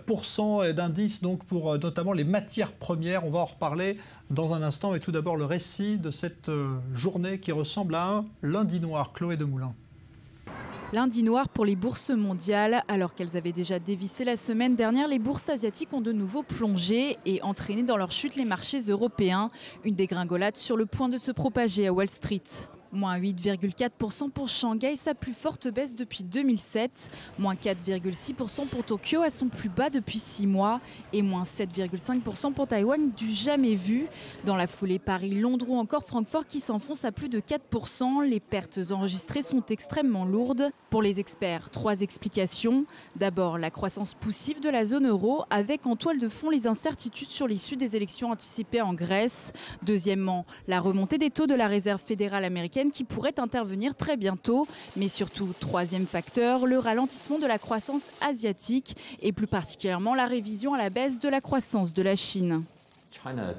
pourcents d'indices donc pour notamment les matières premières. On va en reparler dans un instant et tout d'abord le récit de cette journée qui ressemble à un lundi noir. Chloé Demoulin. Lundi noir pour les bourses mondiales. Alors qu'elles avaient déjà dévissé la semaine dernière, les bourses asiatiques ont de nouveau plongé et entraîné dans leur chute les marchés européens. Une dégringolade sur le point de se propager à Wall Street. Moins 8,4% pour Shanghai, sa plus forte baisse depuis 2007. Moins 4,6% pour Tokyo, à son plus bas depuis 6 mois. Et moins 7,5% pour Taïwan, du jamais vu. Dans la foulée, Paris, Londres ou encore Francfort qui s'enfonce à plus de 4%. Les pertes enregistrées sont extrêmement lourdes. Pour les experts, 3 explications. D'abord, la croissance poussive de la zone euro, avec en toile de fond les incertitudes sur l'issue des élections anticipées en Grèce. Deuxièmement, la remontée des taux de la Réserve fédérale américaine qui pourrait intervenir très bientôt. Mais surtout, troisième facteur, le ralentissement de la croissance asiatique et plus particulièrement la révision à la baisse de la croissance de la Chine. Le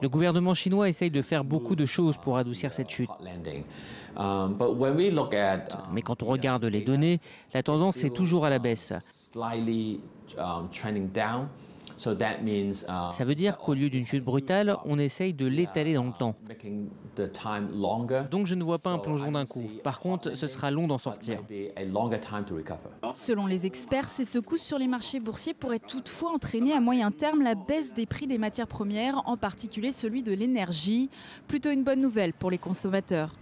gouvernement chinois essaye de faire beaucoup de choses pour adoucir cette chute. Mais quand on regarde les données, la tendance est toujours à la baisse. Ça veut dire qu'au lieu d'une chute brutale, on essaye de l'étaler dans le temps. Donc je ne vois pas un plongeon d'un coup. Par contre, ce sera long d'en sortir. Selon les experts, ces secousses sur les marchés boursiers pourraient toutefois entraîner à moyen terme la baisse des prix des matières premières, en particulier celui de l'énergie. Plutôt une bonne nouvelle pour les consommateurs.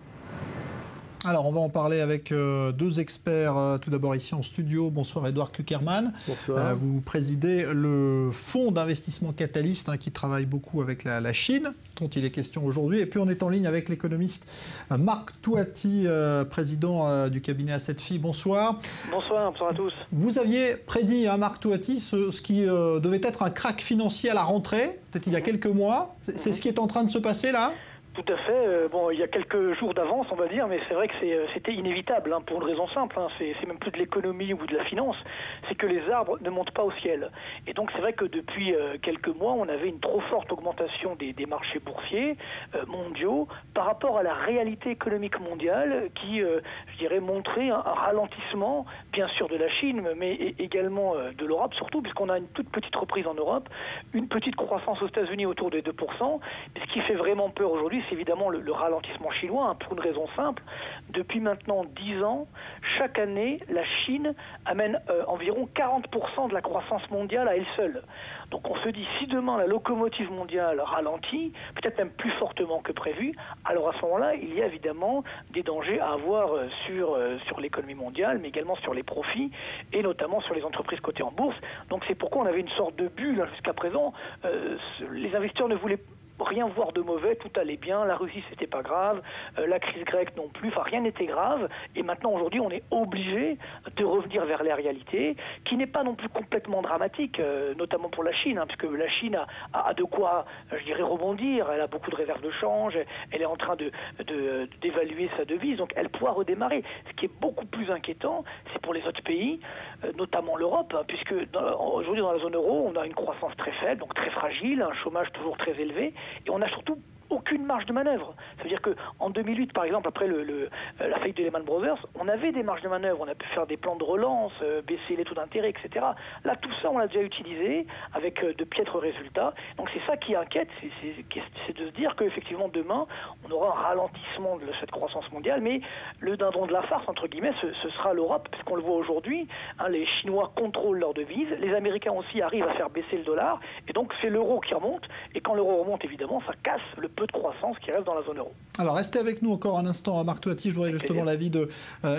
Alors, on va en parler avec 2 experts. Tout d'abord, ici en studio. Bonsoir, Edouard Kuckerman. Bonsoir. Vous présidez le fonds d'investissement Catalyst qui travaille beaucoup avec la Chine, dont il est question aujourd'hui. Et puis, on est en ligne avec l'économiste Marc Touati, président du cabinet A7FI. Bonsoir. Bonsoir à tous. Vous aviez prédit, Marc Touati, ce qui devait être un krach financier à la rentrée. C'était il y a quelques mois. C'est ce qui est en train de se passer là ? Tout à fait. Bon, il y a quelques jours d'avance, on va dire, mais c'est vrai que c'était inévitable, pour une raison simple. C'est même plus de l'économie ou de la finance, c'est que les arbres ne montent pas au ciel. Et donc c'est vrai que depuis quelques mois, on avait une trop forte augmentation des marchés boursiers mondiaux par rapport à la réalité économique mondiale qui, je dirais, montrait un ralentissement, bien sûr de la Chine, mais également de l'Europe, surtout puisqu'on a une toute petite reprise en Europe, une petite croissance aux États-Unis autour des 2%. Ce qui fait vraiment peur aujourd'hui, c'est évidemment le ralentissement chinois, pour une raison simple. Depuis maintenant 10 ans, chaque année, la Chine amène environ 40% de la croissance mondiale à elle seule. Donc on se dit, si demain la locomotive mondiale ralentit, peut-être même plus fortement que prévu, alors à ce moment-là, il y a évidemment des dangers à avoir sur l'économie mondiale, mais également sur les profits, et notamment sur les entreprises cotées en bourse. Donc c'est pourquoi on avait une sorte de bulle jusqu'à présent. Les investisseurs ne voulaient rien voir de mauvais, tout allait bien, la Russie c'était pas grave, la crise grecque non plus, rien n'était grave, et maintenant aujourd'hui on est obligé de revenir vers la réalité, qui n'est pas non plus complètement dramatique, notamment pour la Chine, puisque la Chine a de quoi, je dirais, rebondir, elle a beaucoup de réserves de change, elle est en train d'évaluer sa devise, donc elle pourra redémarrer. Ce qui est beaucoup plus inquiétant, c'est pour les autres pays, notamment l'Europe, puisque aujourd'hui dans la zone euro, on a une croissance très faible, donc très fragile, un chômage toujours très élevé, et on a surtout aucune marge de manœuvre. Ça veut dire qu'en 2008, par exemple, après la faillite de Lehman Brothers, on avait des marges de manœuvre, on a pu faire des plans de relance, baisser les taux d'intérêt, etc. Là, tout ça, on l'a déjà utilisé avec de piètres résultats. Donc c'est ça qui inquiète, c'est de se dire qu'effectivement, demain, on aura un ralentissement de cette croissance mondiale, mais le dindon de la farce, entre guillemets, ce sera l'Europe, parce qu'on le voit aujourd'hui, les Chinois contrôlent leur devise, les Américains aussi arrivent à faire baisser le dollar, et donc c'est l'euro qui remonte, et quand l'euro remonte, évidemment, ça casse le peu de croissance qui reste dans la zone euro. Alors restez avec nous encore un instant, Marc Touati. Je voudrais justement l'avis de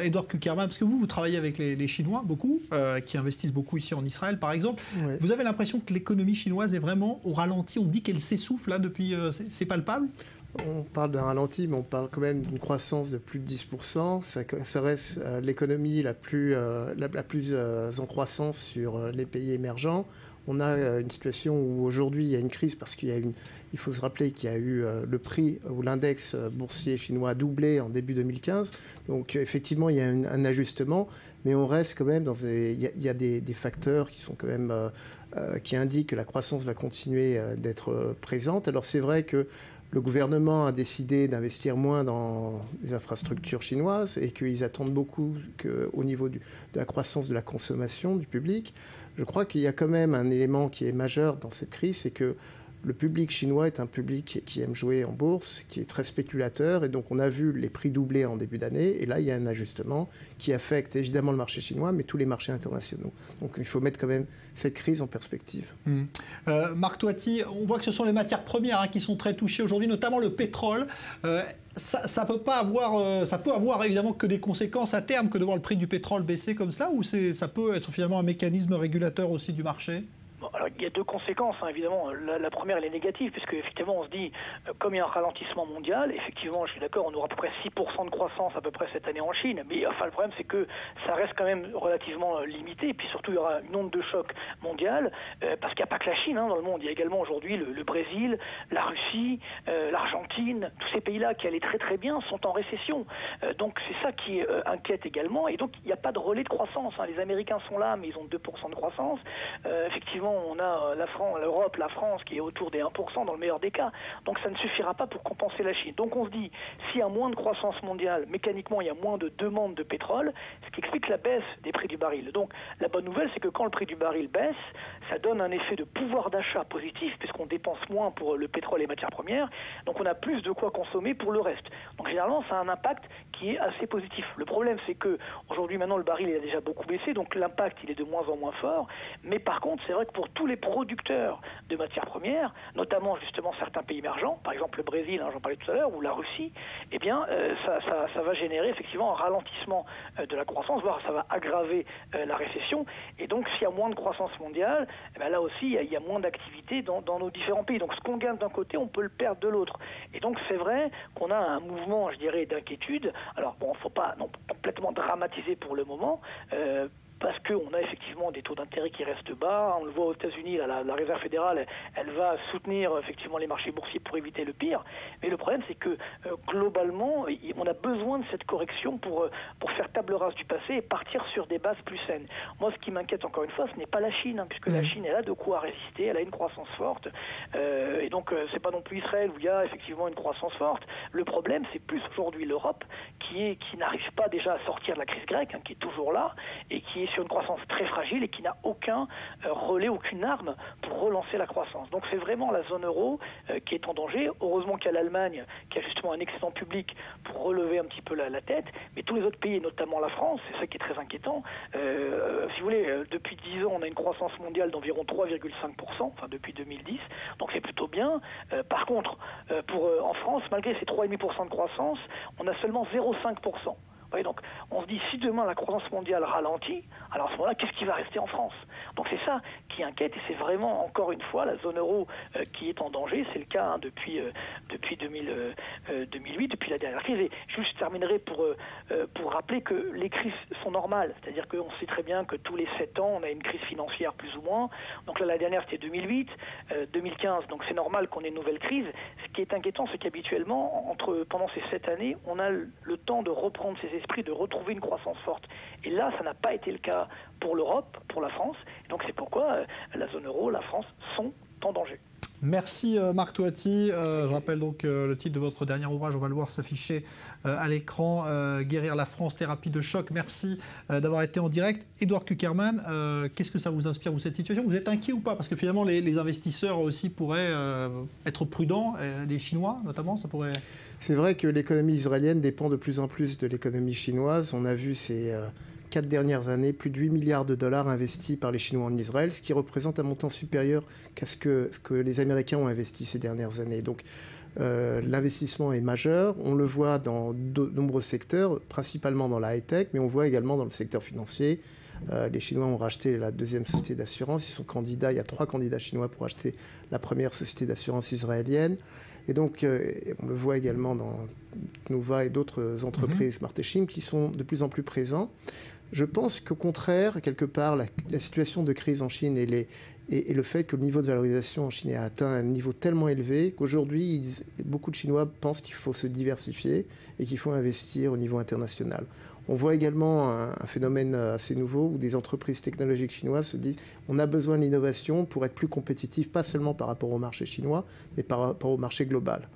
Edouard Kuckerman, parce que vous travaillez avec les Chinois beaucoup, qui investissent beaucoup ici en Israël par exemple. Oui. Vous avez l'impression que l'économie chinoise est vraiment au ralenti? On dit qu'elle s'essouffle là depuis, c'est palpable? On parle d'un ralenti, mais on parle quand même d'une croissance de plus de 10%. Ça reste l'économie la plus en croissance sur les pays émergents. On a une situation où aujourd'hui il y a une crise parce il faut se rappeler qu'il y a eu le prix ou l'index boursier chinois a doublé en début 2015. Donc effectivement il y a un ajustement, mais on reste quand même il y a des facteurs qui sont quand même qui indiquent que la croissance va continuer d'être présente. Alors c'est vrai que le gouvernement a décidé d'investir moins dans les infrastructures chinoises et qu'ils attendent beaucoup au niveau de la croissance de la consommation du public. Je crois qu'il y a quand même un élément qui est majeur dans cette crise, c'est que le public chinois est un public qui aime jouer en bourse, qui est très spéculateur, et donc on a vu les prix doubler en début d'année, et là il y a un ajustement qui affecte évidemment le marché chinois, mais tous les marchés internationaux. Donc il faut mettre quand même cette crise en perspective. Marc Toiti, on voit que ce sont les matières premières qui sont très touchées aujourd'hui, notamment le pétrole. Ça peut avoir évidemment que des conséquences à terme que de voir le prix du pétrole baisser comme cela, ou ça peut être finalement un mécanisme régulateur aussi du marché? Alors, il y a deux conséquences, évidemment. La première, elle est négative, puisque effectivement, on se dit, comme il y a un ralentissement mondial, effectivement, je suis d'accord, on aura à peu près 6% de croissance à peu près cette année en Chine, mais enfin, le problème, c'est que ça reste quand même relativement limité, et puis surtout, il y aura une onde de choc mondiale, parce qu'il n'y a pas que la Chine dans le monde, il y a également aujourd'hui le Brésil, la Russie, l'Argentine, tous ces pays-là qui allaient très très bien sont en récession. Donc c'est ça qui inquiète également, et donc il n'y a pas de relais de croissance. Les Américains sont là, mais ils ont 2% de croissance. Effectivement, on a l'Europe, la France qui est autour des 1% dans le meilleur des cas. Donc ça ne suffira pas pour compenser la Chine. Donc on se dit, s'il y a moins de croissance mondiale, mécaniquement il y a moins de demande de pétrole, ce qui explique la baisse des prix du baril. Donc la bonne nouvelle, c'est que quand le prix du baril baisse, ça donne un effet de pouvoir d'achat positif, puisqu'on dépense moins pour le pétrole et les matières premières, donc on a plus de quoi consommer pour le reste. Donc généralement, ça a un impact qui est assez positif. Le problème, c'est que aujourd'hui, maintenant, le baril il a déjà beaucoup baissé, donc l'impact il est de moins en moins fort. Mais par contre, c'est vrai que pour tous les producteurs de matières premières, notamment justement certains pays émergents, par exemple le Brésil, j'en parlais tout à l'heure, ou la Russie, eh bien ça va générer effectivement un ralentissement de la croissance, voire ça va aggraver la récession. Et donc s'il y a moins de croissance mondiale, eh bien, là aussi il y a moins d'activité dans nos différents pays. Donc ce qu'on gagne d'un côté, on peut le perdre de l'autre. Et donc c'est vrai qu'on a un mouvement, je dirais, d'inquiétude. Alors bon, il ne faut pas non complètement dramatiser pour le moment, parce qu'on a effectivement des taux d'intérêt qui restent bas. On le voit aux États-Unis, la Réserve fédérale, elle va soutenir effectivement les marchés boursiers pour éviter le pire. Mais le problème, c'est que globalement, on a besoin de cette correction pour faire table rase du passé et partir sur des bases plus saines. Moi, ce qui m'inquiète encore une fois, ce n'est pas la Chine, puisque la Chine, elle a de quoi résister, elle a une croissance forte. Et donc, c'est pas non plus Israël où il y a effectivement une croissance forte. Le problème, c'est plus aujourd'hui l'Europe qui n'arrive pas déjà à sortir de la crise grecque, qui est toujours là, et qui est sur une croissance très fragile et qui n'a aucun relais, aucune arme pour relancer la croissance. Donc c'est vraiment la zone euro qui est en danger. Heureusement qu'il y a l'Allemagne qui a justement un excédent public pour relever un petit peu la tête, mais tous les autres pays, notamment la France, c'est ça qui est très inquiétant. Si vous voulez, depuis 10 ans, on a une croissance mondiale d'environ 3,5%, enfin depuis 2010, donc c'est plutôt bien. Par contre, en France, malgré ces 3,5% de croissance, on a seulement 0,5%. Oui, donc on se dit, si demain la croissance mondiale ralentit, alors à ce moment-là, qu'est-ce qui va rester en France? Donc c'est ça qui inquiète, et c'est vraiment, encore une fois, la zone euro qui est en danger. C'est le cas depuis 2008, depuis la dernière crise. Et je terminerai pour rappeler que les crises sont normales. C'est-à-dire qu'on sait très bien que tous les 7 ans, on a une crise financière plus ou moins. Donc là, la dernière, c'était 2008, 2015. Donc c'est normal qu'on ait une nouvelle crise. Ce qui est inquiétant, c'est qu'habituellement, pendant ces 7 années, on a le temps de reprendre ses esprits, de retrouver une croissance forte. Et là, ça n'a pas été le cas pour l'Europe, pour la France. Et donc c'est pourquoi la zone euro, la France sont en danger. Merci Marc Toiti. Je rappelle donc le titre de votre dernier ouvrage, on va le voir s'afficher à l'écran, Guérir la France, thérapie de choc. Merci d'avoir été en direct. Édouard Kuckerman, qu'est-ce que ça vous inspire, vous, cette situation? Vous êtes inquiet ou pas? Parce que finalement, les investisseurs aussi pourraient être prudents, les Chinois notamment, ça pourrait... C'est vrai que l'économie israélienne dépend de plus en plus de l'économie chinoise. On a vu ces 4 dernières années, plus de 8 milliards de dollars investis par les Chinois en Israël, ce qui représente un montant supérieur qu'à ce que les Américains ont investi ces dernières années. Donc l'investissement est majeur, on le voit dans de nombreux secteurs, principalement dans la high-tech, mais on voit également dans le secteur financier. Les Chinois ont racheté la deuxième société d'assurance, ils sont candidats, il y a 3 candidats chinois pour acheter la première société d'assurance israélienne. Et donc, on le voit également dans Tnuva et d'autres entreprises Martechim qui sont de plus en plus présents. Je pense qu'au contraire, quelque part, la situation de crise en Chine et le fait que le niveau de valorisation en Chine a atteint un niveau tellement élevé qu'aujourd'hui, beaucoup de Chinois pensent qu'il faut se diversifier et qu'il faut investir au niveau international. On voit également un phénomène assez nouveau où des entreprises technologiques chinoises se disent on a besoin de l'innovation pour être plus compétitif, pas seulement par rapport au marché chinois, mais par rapport au marché global.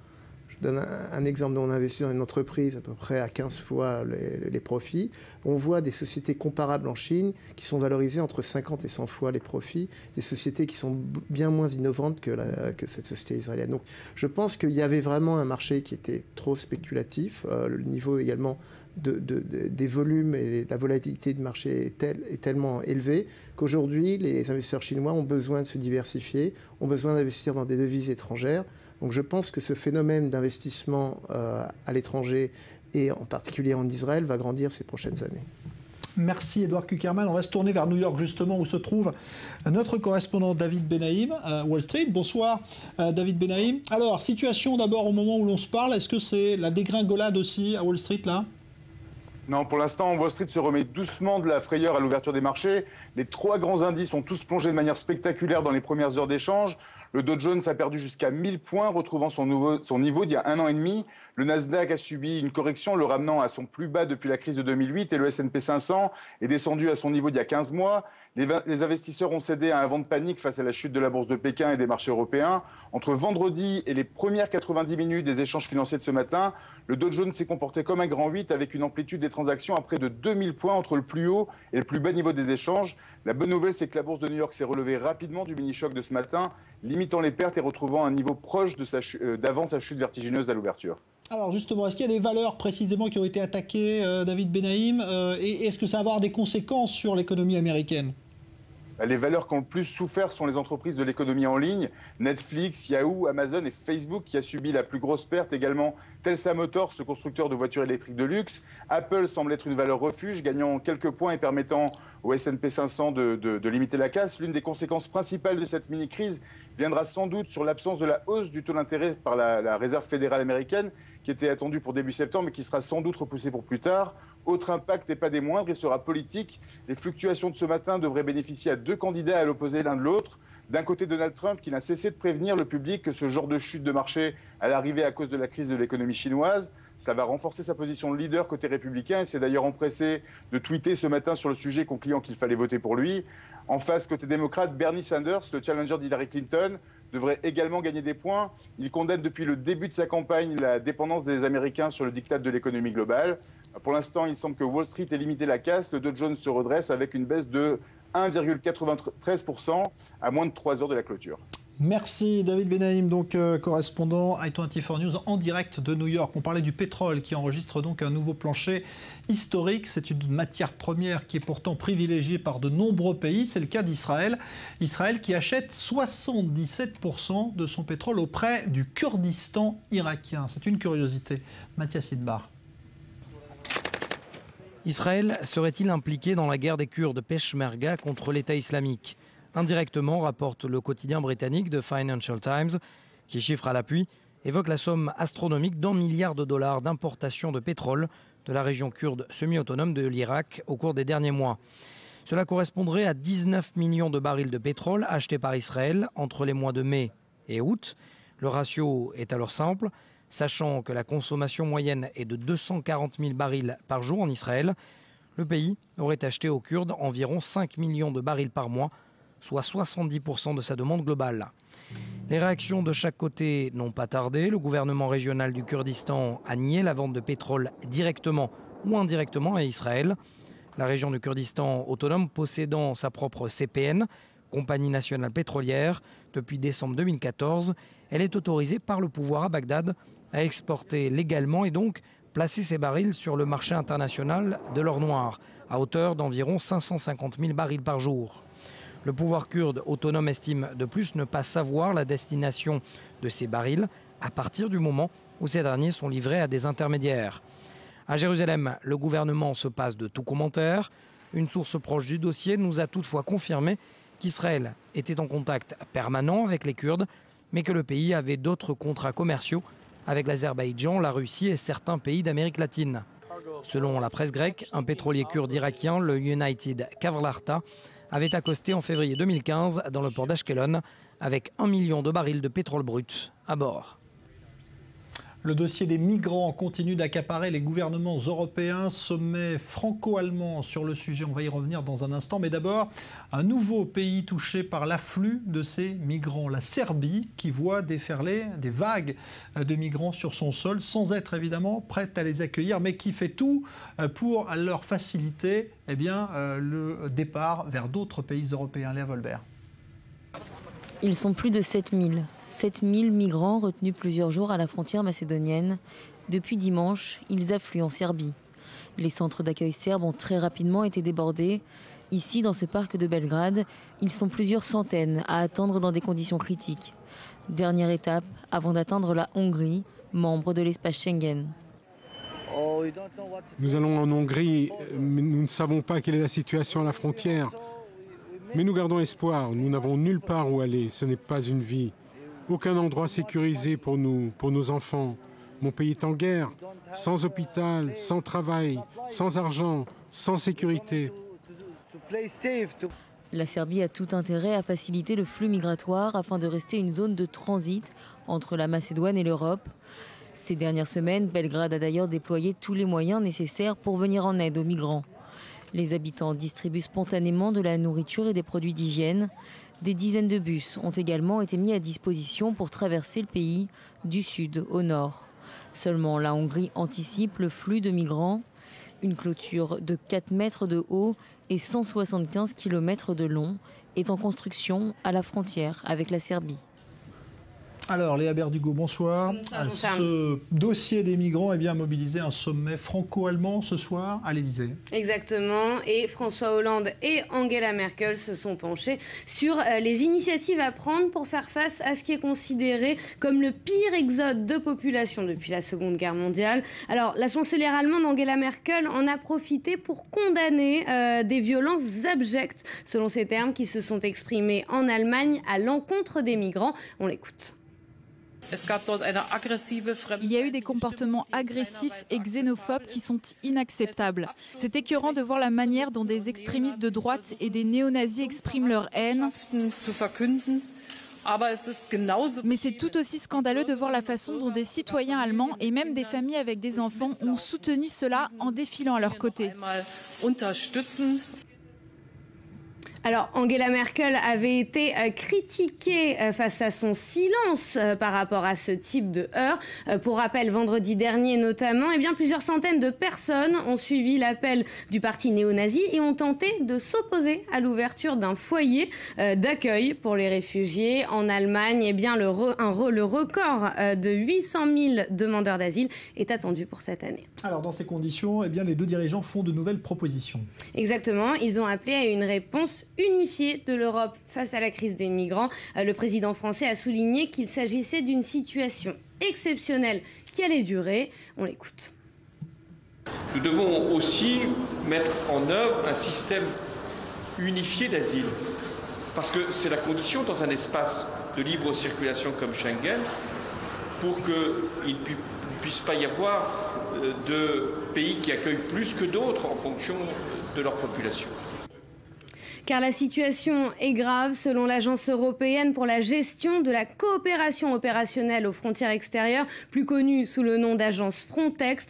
donne un exemple. On investit dans une entreprise à peu près à 15 fois les profits. On voit des sociétés comparables en Chine qui sont valorisées entre 50 et 100 fois les profits, des sociétés qui sont bien moins innovantes que cette société israélienne. Donc je pense qu'il y avait vraiment un marché qui était trop spéculatif. Le niveau également des volumes et la volatilité du marché est tellement élevée qu'aujourd'hui, les investisseurs chinois ont besoin de se diversifier, ont besoin d'investir dans des devises étrangères. Donc je pense que ce phénomène d'investissement à l'étranger et en particulier en Israël va grandir ces prochaines années. Merci Edouard Kuckerman. On va se tourner vers New York justement où se trouve notre correspondant David Benaïm à Wall Street. Bonsoir David Benaïm. Alors, situation d'abord au moment où l'on se parle. Est-ce que c'est la dégringolade aussi à Wall Street là ? Non, pour l'instant, Wall Street se remet doucement de la frayeur à l'ouverture des marchés. Les 3 grands indices ont tous plongé de manière spectaculaire dans les premières heures d'échange. Le Dow Jones a perdu jusqu'à 1000 points, retrouvant son niveau d'il y a 1 an et demi. Le Nasdaq a subi une correction, le ramenant à son plus bas depuis la crise de 2008. Et le S&P 500 est descendu à son niveau d'il y a 15 mois. Les investisseurs ont cédé à un vent de panique face à la chute de la bourse de Pékin et des marchés européens. Entre vendredi et les premières 90 minutes des échanges financiers de ce matin, le Dow Jones s'est comporté comme un grand 8 avec une amplitude des transactions à près de 2000 points entre le plus haut et le plus bas niveau des échanges. La bonne nouvelle, c'est que la bourse de New York s'est relevée rapidement du mini-choc de ce matin, limitant les pertes et retrouvant un niveau proche d'avant sa chute vertigineuse à l'ouverture. Alors justement, est-ce qu'il y a des valeurs précisément qui ont été attaquées, David Benaïm, et est-ce que ça va avoir des conséquences sur l'économie américaine ? Les valeurs qui ont le plus souffert sont les entreprises de l'économie en ligne, Netflix, Yahoo, Amazon et Facebook qui a subi la plus grosse perte également. Tesla Motors, ce constructeur de voitures électriques de luxe. Apple semble être une valeur refuge, gagnant quelques points et permettant au S&P 500 de limiter la casse. L'une des conséquences principales de cette mini-crise viendra sans doute sur l'absence de la hausse du taux d'intérêt par la Réserve fédérale américaine, qui était attendue pour début septembre, mais qui sera sans doute repoussée pour plus tard. Autre impact et pas des moindres, il sera politique. Les fluctuations de ce matin devraient bénéficier à 2 candidats à l'opposé l'un de l'autre. D'un côté, Donald Trump, qui n'a cessé de prévenir le public que ce genre de chute de marché allait arriver à cause de la crise de l'économie chinoise. Cela va renforcer sa position de leader côté républicain. Il s'est d'ailleurs empressé de tweeter ce matin sur le sujet, concluant qu'il fallait voter pour lui. En face, côté démocrate, Bernie Sanders, le challenger d'Hillary Clinton, devrait également gagner des points. Il condamne depuis le début de sa campagne la dépendance des Américains sur le diktat de l'économie globale. Pour l'instant, il semble que Wall Street ait limité la casse. Le Dow Jones se redresse avec une baisse de 1,93% à moins de 3 heures de la clôture. Merci David Benaïm, donc correspondant i24 News en direct de New York. On parlait du pétrole qui enregistre donc un nouveau plancher historique. C'est une matière première qui est pourtant privilégiée par de nombreux pays. C'est le cas d'Israël. Israël qui achète 77% de son pétrole auprès du Kurdistan irakien. C'est une curiosité. Mathias Idbar. Israël serait-il impliqué dans la guerre des Kurdes Peshmerga contre l'État islamique ? Indirectement, rapporte le quotidien britannique The Financial Times, qui, chiffre à l'appui, évoque la somme astronomique d'1 milliard de dollars d'importation de pétrole de la région kurde semi-autonome de l'Irak au cours des derniers mois. Cela correspondrait à 19 millions de barils de pétrole achetés par Israël entre les mois de mai et août. Le ratio est alors simple. Sachant que la consommation moyenne est de 240 000 barils par jour en Israël, le pays aurait acheté aux Kurdes environ 5 millions de barils par mois, soit 70% de sa demande globale. Les réactions de chaque côté n'ont pas tardé. Le gouvernement régional du Kurdistan a nié la vente de pétrole directement ou indirectement à Israël. La région du Kurdistan autonome possédant sa propre CPN, Compagnie nationale pétrolière, depuis décembre 2014, elle est autorisée par le pouvoir à Bagdad à exporter légalement et donc placer ses barils sur le marché international de l'or noir, à hauteur d'environ 550 000 barils par jour. Le pouvoir kurde autonome estime de plus ne pas savoir la destination de ces barils à partir du moment où ces derniers sont livrés à des intermédiaires. À Jérusalem, le gouvernement se passe de tout commentaire. Une source proche du dossier nous a toutefois confirmé qu'Israël était en contact permanent avec les Kurdes, mais que le pays avait d'autres contrats commerciaux avec l'Azerbaïdjan, la Russie et certains pays d'Amérique latine. Selon la presse grecque, un pétrolier kurde irakien, le United Kavlarta, avait accosté en février 2015 dans le port d'Ashkelon avec 1 million de barils de pétrole brut à bord. Le dossier des migrants continue d'accaparer les gouvernements européens. Sommet franco-allemand sur le sujet, on va y revenir dans un instant. Mais d'abord, un nouveau pays touché par l'afflux de ces migrants. La Serbie qui voit déferler des vagues de migrants sur son sol sans être évidemment prête à les accueillir, mais qui fait tout pour leur faciliter le départ vers d'autres pays européens. Léa Volbert. Ils sont plus de 7000. 7000 migrants retenus plusieurs jours à la frontière macédonienne. Depuis dimanche, ils affluent en Serbie. Les centres d'accueil serbes ont très rapidement été débordés. Ici, dans ce parc de Belgrade, ils sont plusieurs centaines à attendre dans des conditions critiques. Dernière étape avant d'atteindre la Hongrie, membre de l'espace Schengen. Nous allons en Hongrie, mais nous ne savons pas quelle est la situation à la frontière. Mais nous gardons espoir, nous n'avons nulle part où aller, ce n'est pas une vie. Aucun endroit sécurisé pour nous, pour nos enfants. Mon pays est en guerre, sans hôpital, sans travail, sans argent, sans sécurité. La Serbie a tout intérêt à faciliter le flux migratoire afin de rester une zone de transit entre la Macédoine et l'Europe. Ces dernières semaines, Belgrade a d'ailleurs déployé tous les moyens nécessaires pour venir en aide aux migrants. Les habitants distribuent spontanément de la nourriture et des produits d'hygiène. Des dizaines de bus ont également été mis à disposition pour traverser le pays du sud au nord. Seulement, la Hongrie anticipe le flux de migrants. Une clôture de 4 mètres de haut et 175 km de long est en construction à la frontière avec la Serbie. Alors, Léa Berdugo, bonsoir. Ce dossier des migrants a mobilisé un sommet franco-allemand ce soir à l'Elysée. Exactement. Et François Hollande et Angela Merkel se sont penchés sur les initiatives à prendre pour faire face à ce qui est considéré comme le pire exode de population depuis la Seconde Guerre mondiale. Alors, la chancelière allemande Angela Merkel en a profité pour condamner des violences abjectes, selon ces termes, qui se sont exprimés en Allemagne à l'encontre des migrants. On l'écoute. Il y a eu des comportements agressifs et xénophobes qui sont inacceptables. C'est écœurant de voir la manière dont des extrémistes de droite et des néo-nazis expriment leur haine. Mais c'est tout aussi scandaleux de voir la façon dont des citoyens allemands et même des familles avec des enfants ont soutenu cela en défilant à leur côté. Alors, Angela Merkel avait été critiquée face à son silence par rapport à ce type de heurts. Pour rappel, vendredi dernier notamment, plusieurs centaines de personnes ont suivi l'appel du parti néo-nazi et ont tenté de s'opposer à l'ouverture d'un foyer d'accueil pour les réfugiés. En Allemagne, le record de 800 000 demandeurs d'asile est attendu pour cette année. Alors, dans ces conditions, les deux dirigeants font de nouvelles propositions. Exactement. Ils ont appelé à une réponse unifiée de l'Europe face à la crise des migrants. Le président français a souligné qu'il s'agissait d'une situation exceptionnelle qui allait durer. On l'écoute. Nous devons aussi mettre en œuvre un système unifié d'asile. Parce que c'est la condition dans un espace de libre circulation comme Schengen pour qu'il ne puisse pas y avoir de pays qui accueillent plus que d'autres en fonction de leur population. Car la situation est grave. Selon l'Agence européenne pour la gestion de la coopération opérationnelle aux frontières extérieures, plus connue sous le nom d'agence Frontex,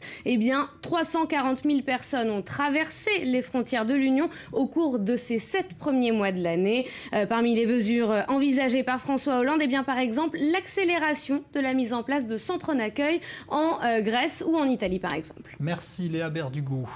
340 000 personnes ont traversé les frontières de l'Union au cours de ces 7 premiers mois de l'année. Parmi les mesures envisagées par François Hollande, par exemple, l'accélération de la mise en place de centres d'accueil en Grèce ou en Italie, par exemple. Merci Léa Berdugo.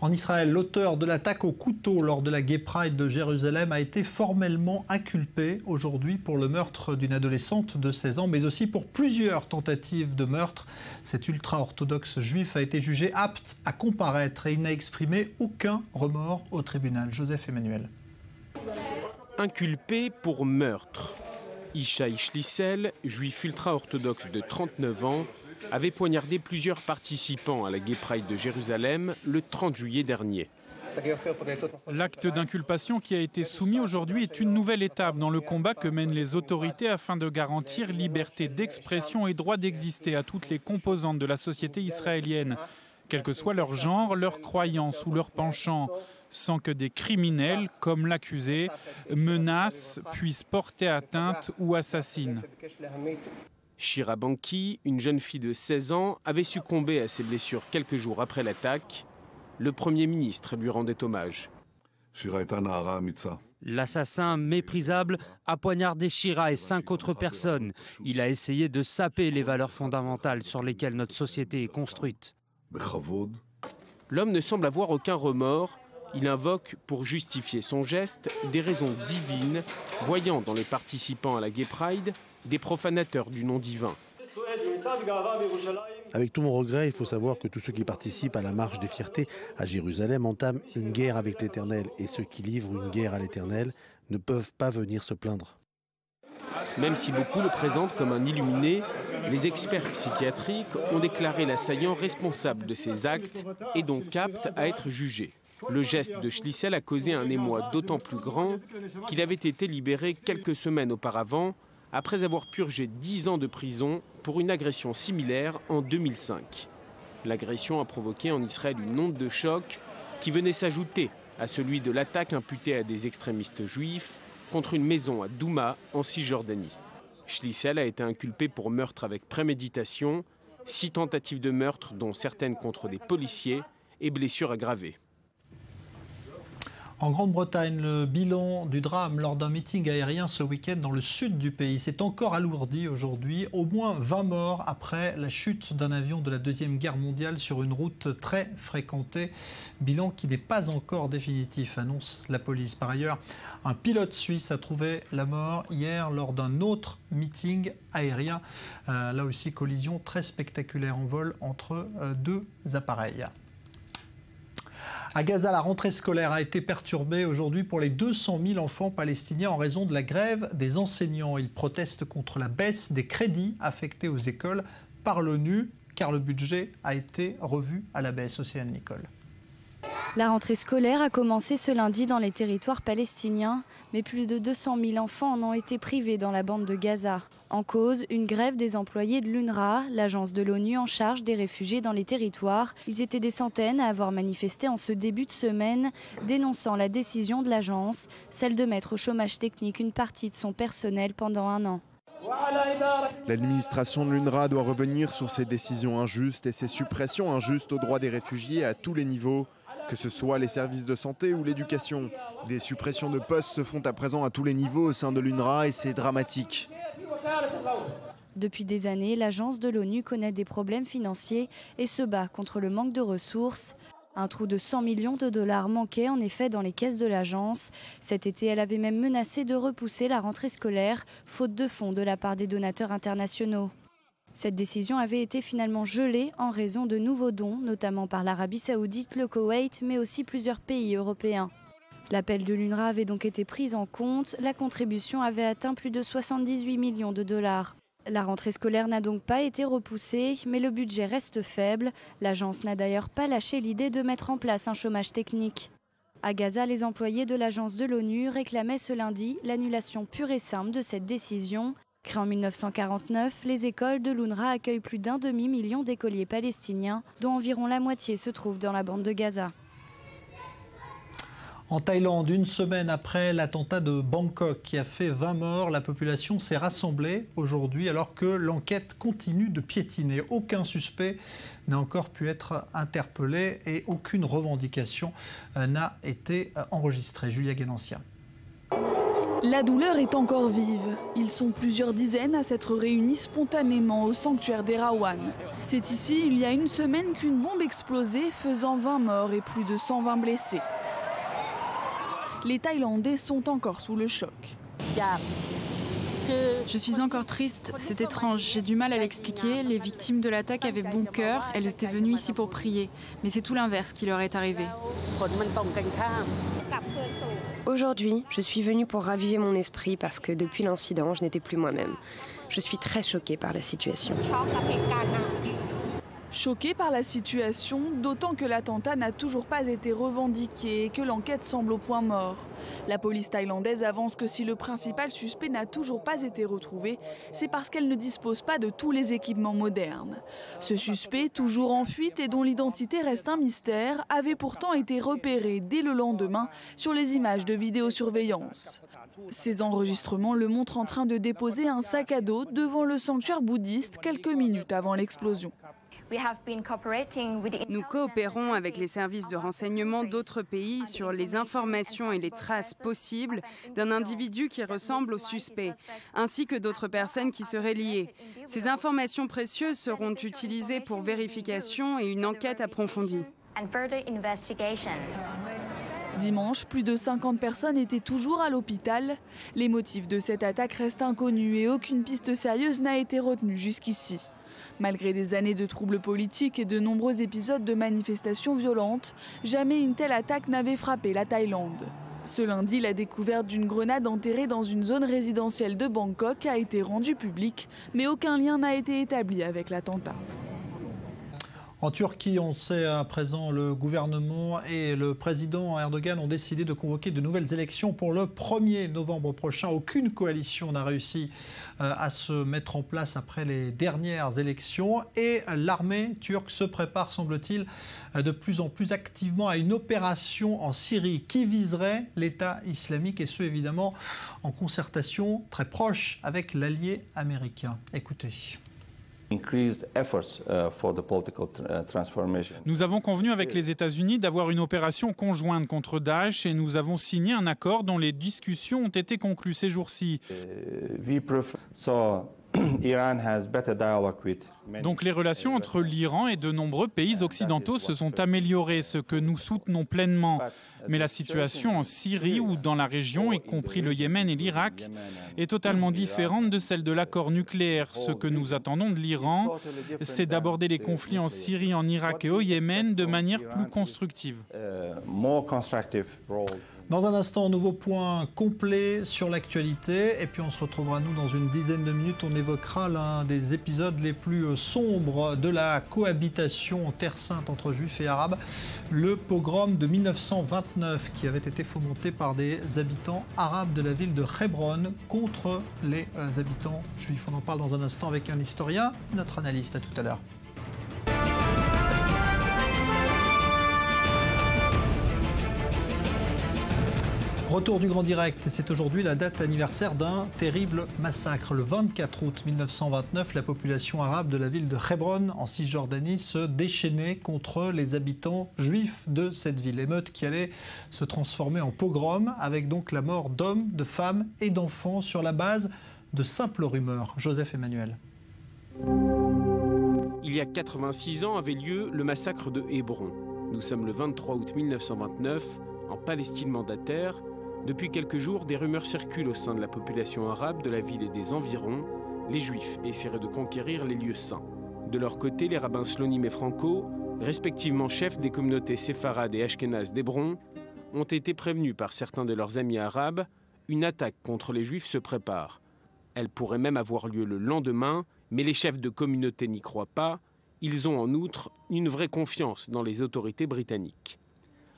En Israël, l'auteur de l'attaque au couteau lors de la Gay Pride de Jérusalem a été formellement inculpé aujourd'hui pour le meurtre d'une adolescente de 16 ans, mais aussi pour plusieurs tentatives de meurtre. Cet ultra-orthodoxe juif a été jugé apte à comparaître et il n'a exprimé aucun remords au tribunal. Joseph Emmanuel. Inculpé pour meurtre. Ishaï Schlissel, juif ultra-orthodoxe de 39 ans, avait poignardé plusieurs participants à la Gay Pride de Jérusalem le 30 juillet dernier. L'acte d'inculpation qui a été soumis aujourd'hui est une nouvelle étape dans le combat que mènent les autorités afin de garantir liberté d'expression et droit d'exister à toutes les composantes de la société israélienne, quel que soit leur genre, leur croyance ou leur penchant, sans que des criminels, comme l'accusé, menacent, puissent porter atteinte ou assassinent. Shira Banki, une jeune fille de 16 ans, avait succombé à ses blessures quelques jours après l'attaque. Le Premier ministre lui rendait hommage. L'assassin méprisable a poignardé Shira et 5 autres personnes. Il a essayé de saper les valeurs fondamentales sur lesquelles notre société est construite. L'homme ne semble avoir aucun remords. Il invoque, pour justifier son geste, des raisons divines, voyant dans les participants à la Gay Pride des profanateurs du nom divin. Avec tout mon regret, il faut savoir que tous ceux qui participent à la marche des fiertés à Jérusalem entament une guerre avec l'Éternel. Et ceux qui livrent une guerre à l'Éternel ne peuvent pas venir se plaindre. Même si beaucoup le présentent comme un illuminé, les experts psychiatriques ont déclaré l'assaillant responsable de ces actes et donc apte à être jugé. Le geste de Schlissel a causé un émoi d'autant plus grand qu'il avait été libéré quelques semaines auparavant, après avoir purgé 10 ans de prison pour une agression similaire en 2005. L'agression a provoqué en Israël une onde de choc qui venait s'ajouter à celui de l'attaque imputée à des extrémistes juifs contre une maison à Douma, en Cisjordanie. Schlissel a été inculpé pour meurtre avec préméditation, 6 tentatives de meurtre, dont certaines contre des policiers, et blessures aggravées. En Grande-Bretagne, le bilan du drame lors d'un meeting aérien ce week-end dans le sud du pays s'est encore alourdi aujourd'hui. Au moins 20 morts après la chute d'un avion de la Deuxième Guerre mondiale sur une route très fréquentée. Bilan qui n'est pas encore définitif, annonce la police. Par ailleurs, un pilote suisse a trouvé la mort hier lors d'un autre meeting aérien. Là aussi, collision très spectaculaire en vol entre deux appareils. À Gaza, la rentrée scolaire a été perturbée aujourd'hui pour les 200 000 enfants palestiniens en raison de la grève des enseignants. Ils protestent contre la baisse des crédits affectés aux écoles par l'ONU, car le budget a été revu à la baisse. Océane Nicole. La rentrée scolaire a commencé ce lundi dans les territoires palestiniens, mais plus de 200 000 enfants en ont été privés dans la bande de Gaza. En cause, une grève des employés de l'UNRWA, l'agence de l'ONU en charge des réfugiés dans les territoires. Ils étaient des centaines à avoir manifesté en ce début de semaine, dénonçant la décision de l'agence, celle de mettre au chômage technique une partie de son personnel pendant 1 an. L'administration de l'UNRWA doit revenir sur ces décisions injustes et ces suppressions injustes aux droits des réfugiés à tous les niveaux, que ce soit les services de santé ou l'éducation. Des suppressions de postes se font à présent à tous les niveaux au sein de l'UNRWA et c'est dramatique. Depuis des années, l'agence de l'ONU connaît des problèmes financiers et se bat contre le manque de ressources. Un trou de 100 millions de dollars manquait en effet dans les caisses de l'agence. Cet été, elle avait même menacé de repousser la rentrée scolaire, faute de fonds de la part des donateurs internationaux. Cette décision avait été finalement gelée en raison de nouveaux dons, notamment par l'Arabie Saoudite, le Koweït, mais aussi plusieurs pays européens. L'appel de l'UNRWA avait donc été pris en compte. La contribution avait atteint plus de 78 millions de dollars. La rentrée scolaire n'a donc pas été repoussée, mais le budget reste faible. L'agence n'a d'ailleurs pas lâché l'idée de mettre en place un chômage technique. À Gaza, les employés de l'agence de l'ONU réclamaient ce lundi l'annulation pure et simple de cette décision. Créée en 1949, les écoles de l'UNRWA accueillent plus d'1 demi-million d'écoliers palestiniens, dont environ la moitié se trouvent dans la bande de Gaza. En Thaïlande, une semaine après l'attentat de Bangkok qui a fait 20 morts, la population s'est rassemblée aujourd'hui alors que l'enquête continue de piétiner. Aucun suspect n'a encore pu être interpellé et aucune revendication n'a été enregistrée. Julia Guénancien. La douleur est encore vive. Ils sont plusieurs dizaines à s'être réunis spontanément au sanctuaire d'Erawan. C'est ici, il y a une semaine, qu'une bombe explosait, faisant 20 morts et plus de 120 blessés. Les Thaïlandais sont encore sous le choc. Je suis encore triste, c'est étrange, j'ai du mal à l'expliquer. Les victimes de l'attaque avaient bon cœur, elles étaient venues ici pour prier. Mais c'est tout l'inverse qui leur est arrivé. Aujourd'hui, je suis venue pour raviver mon esprit parce que depuis l'incident, je n'étais plus moi-même. Je suis très choquée par la situation. Choqué par la situation, d'autant que l'attentat n'a toujours pas été revendiqué et que l'enquête semble au point mort. La police thaïlandaise avance que si le principal suspect n'a toujours pas été retrouvé, c'est parce qu'elle ne dispose pas de tous les équipements modernes. Ce suspect, toujours en fuite et dont l'identité reste un mystère, avait pourtant été repéré dès le lendemain sur les images de vidéosurveillance. Ces enregistrements le montrent en train de déposer un sac à dos devant le sanctuaire bouddhiste quelques minutes avant l'explosion. Nous coopérons avec les services de renseignement d'autres pays sur les informations et les traces possibles d'un individu qui ressemble au suspect, ainsi que d'autres personnes qui seraient liées. Ces informations précieuses seront utilisées pour vérification et une enquête approfondie. Dimanche, plus de 50 personnes étaient toujours à l'hôpital. Les motifs de cette attaque restent inconnus et aucune piste sérieuse n'a été retenue jusqu'ici. Malgré des années de troubles politiques et de nombreux épisodes de manifestations violentes, jamais une telle attaque n'avait frappé la Thaïlande. Ce lundi, la découverte d'une grenade enterrée dans une zone résidentielle de Bangkok a été rendue publique, mais aucun lien n'a été établi avec l'attentat. En Turquie, on sait à présent, le gouvernement et le président Erdogan ont décidé de convoquer de nouvelles élections pour le 1er novembre prochain. Aucune coalition n'a réussi à se mettre en place après les dernières élections. Et l'armée turque se prépare, semble-t-il, de plus en plus activement à une opération en Syrie qui viserait l'État islamique, et ce, évidemment, en concertation très proche avec l'allié américain. Écoutez. Nous avons convenu avec les États-Unis d'avoir une opération conjointe contre Daesh et nous avons signé un accord dont les discussions ont été conclues ces jours-ci. Donc les relations entre l'Iran et de nombreux pays occidentaux se sont améliorées, ce que nous soutenons pleinement. Mais la situation en Syrie ou dans la région, y compris le Yémen et l'Irak, est totalement différente de celle de l'accord nucléaire. Ce que nous attendons de l'Iran, c'est d'aborder les conflits en Syrie, en Irak et au Yémen de manière plus constructive. Dans un instant, nouveau point complet sur l'actualité. Et puis on se retrouvera, nous, dans une dizaine de minutes. On évoquera l'un des épisodes les plus sombres de la cohabitation en Terre Sainte entre Juifs et Arabes. Le pogrom de 1929 qui avait été fomenté par des habitants arabes de la ville de Hébron contre les habitants juifs. On en parle dans un instant avec un historien, notre analyste. À tout à l'heure. Retour du Grand Direct, c'est aujourd'hui la date anniversaire d'un terrible massacre. Le 24 août 1929, la population arabe de la ville de Hébron, en Cisjordanie, se déchaînait contre les habitants juifs de cette ville. Émeute qui allait se transformer en pogrom, avec donc la mort d'hommes, de femmes et d'enfants sur la base de simples rumeurs. Joseph Emmanuel. Il y a 86 ans avait lieu le massacre de Hébron. Nous sommes le 23 août 1929, en Palestine mandataire. Depuis quelques jours, des rumeurs circulent au sein de la population arabe de la ville et des environs. Les Juifs essaieraient de conquérir les lieux saints. De leur côté, les rabbins Slonim et Franco, respectivement chefs des communautés séfarades et ashkénazes d'Hébron, ont été prévenus par certains de leurs amis arabes. Une attaque contre les Juifs se prépare. Elle pourrait même avoir lieu le lendemain, mais les chefs de communauté n'y croient pas. Ils ont en outre une vraie confiance dans les autorités britanniques.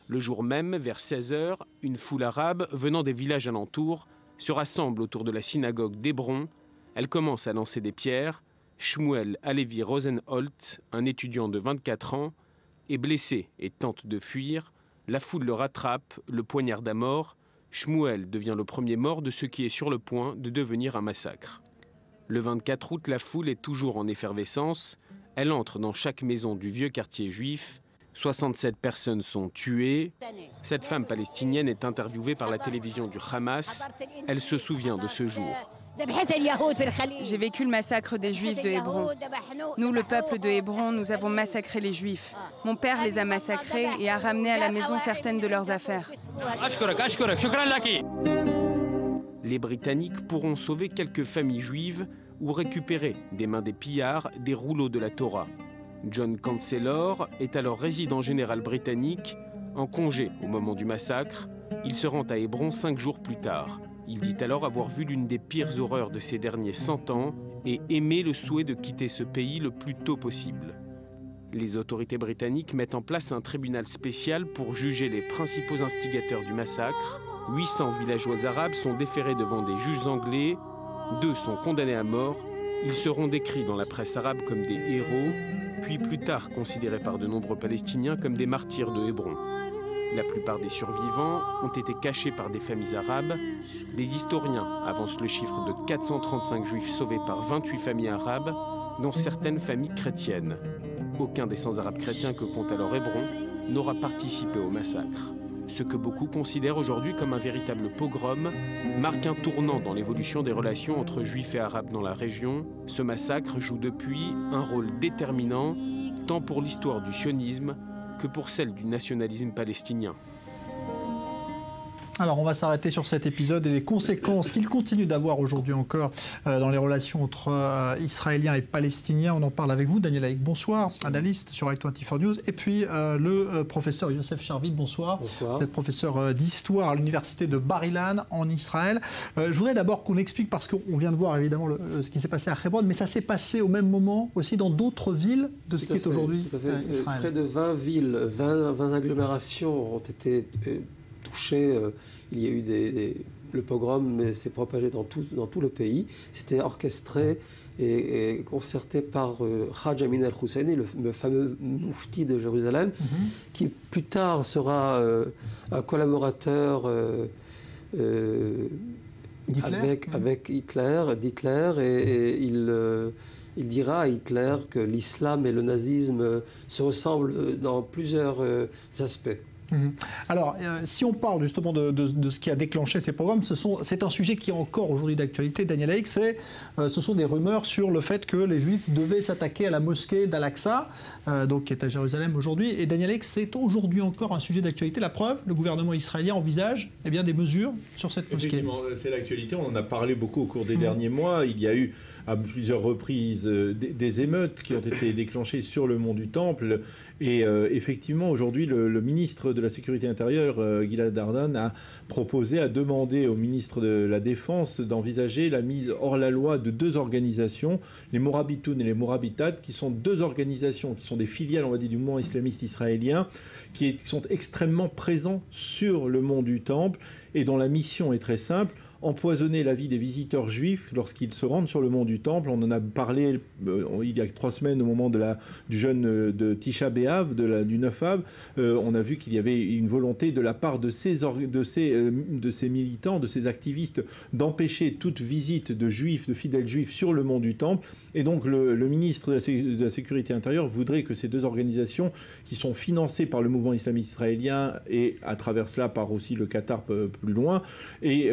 Le jour même, vers 16 h, une foule arabe venant des villages alentours se rassemble autour de la synagogue d'Hébron. Elle commence à lancer des pierres. Shmuel Alevi Rosenholtz, un étudiant de 24 ans, est blessé et tente de fuir. La foule le rattrape, le poignarde à mort. Shmuel devient le premier mort de ce qui est sur le point de devenir un massacre. Le 24 août, la foule est toujours en effervescence. Elle entre dans chaque maison du vieux quartier juif. 67 personnes sont tuées. Cette femme palestinienne est interviewée par la télévision du Hamas. Elle se souvient de ce jour. J'ai vécu le massacre des Juifs de Hébron. Nous, le peuple de Hébron, nous avons massacré les Juifs. Mon père les a massacrés et a ramené à la maison certaines de leurs affaires. Les Britanniques pourront sauver quelques familles juives ou récupérer des mains des pillards des rouleaux de la Torah. John Chancellor est alors résident général britannique, en congé au moment du massacre. Il se rend à Hébron 5 jours plus tard. Il dit alors avoir vu l'une des pires horreurs de ces derniers 100 ans et émet le souhait de quitter ce pays le plus tôt possible. Les autorités britanniques mettent en place un tribunal spécial pour juger les principaux instigateurs du massacre. 800 villageois arabes sont déférés devant des juges anglais. 2 sont condamnés à mort. Ils seront décrits dans la presse arabe comme des héros, puis plus tard considérés par de nombreux Palestiniens comme des martyrs de Hébron. La plupart des survivants ont été cachés par des familles arabes. Les historiens avancent le chiffre de 435 juifs sauvés par 28 familles arabes, dont certaines familles chrétiennes. Aucun des 100 arabes chrétiens que compte alors Hébron n'aura participé au massacre. Ce que beaucoup considèrent aujourd'hui comme un véritable pogrom marque un tournant dans l'évolution des relations entre juifs et arabes dans la région. Ce massacre joue depuis un rôle déterminant, tant pour l'histoire du sionisme que pour celle du nationalisme palestinien. Alors on va s'arrêter sur cet épisode et les conséquences qu'il continue d'avoir aujourd'hui encore dans les relations entre Israéliens et Palestiniens. On en parle avec vous, Daniel Haïk, bonsoir, analyste sur i24 News. Et puis le professeur Youssef Sharvit, bonsoir. Bonsoir. Vous êtes professeur d'histoire à l'université de Bar-Ilan en Israël. Je voudrais d'abord qu'on explique, parce qu'on vient de voir évidemment ce qui s'est passé à Hebron, mais ça s'est passé au même moment aussi dans d'autres villes de ce qui est aujourd'hui Israël. Près de 20 villes, 20 agglomérations ont été touchées. Il y a eu le pogrom s'est propagé dans tout le pays. C'était orchestré et concerté par Haj Amin al-Husseini, le fameux moufti de Jérusalem, qui plus tard sera un collaborateur avec d'Hitler, et il dira à Hitler que l'islam et le nazisme se ressemblent dans plusieurs aspects. Alors, si on parle justement de ce qui a déclenché ces pogroms, c'est un sujet qui est encore aujourd'hui d'actualité, Daniel Haïk, ce sont des rumeurs sur le fait que les Juifs devaient s'attaquer à la mosquée d'Al-Aqsa, donc qui est à Jérusalem aujourd'hui. Et Daniel Haïk, c'est aujourd'hui encore un sujet d'actualité. La preuve, le gouvernement israélien envisage des mesures sur cette mosquée. Effectivement, c'est l'actualité. On en a parlé beaucoup au cours des derniers mois. Il y a eu à plusieurs reprises des émeutes qui ont été déclenchées sur le mont du Temple. Et effectivement, aujourd'hui, le ministre de la Sécurité intérieure, Gilad Ardan, a demandé au ministre de la Défense d'envisager la mise hors la loi de deux organisations, les Morabitoun et les Morabitat, qui sont deux organisations, qui sont des filiales, on va dire, du mouvement islamiste israélien, qui sont extrêmement présents sur le mont du Temple et dont la mission est très simple: empoisonner la vie des visiteurs juifs lorsqu'ils se rendent sur le mont du Temple. On en a parlé il y a 3 semaines au moment du jeûne de Tisha B'Av, du 9 Av. On a vu qu'il y avait une volonté de la part de ces militants, de ces activistes, d'empêcher toute visite de juifs, de fidèles juifs sur le mont du Temple. Et donc le ministre de la Sécurité intérieure voudrait que ces deux organisations, qui sont financées par le mouvement islamiste israélien et à travers cela par aussi le Qatar plus loin, et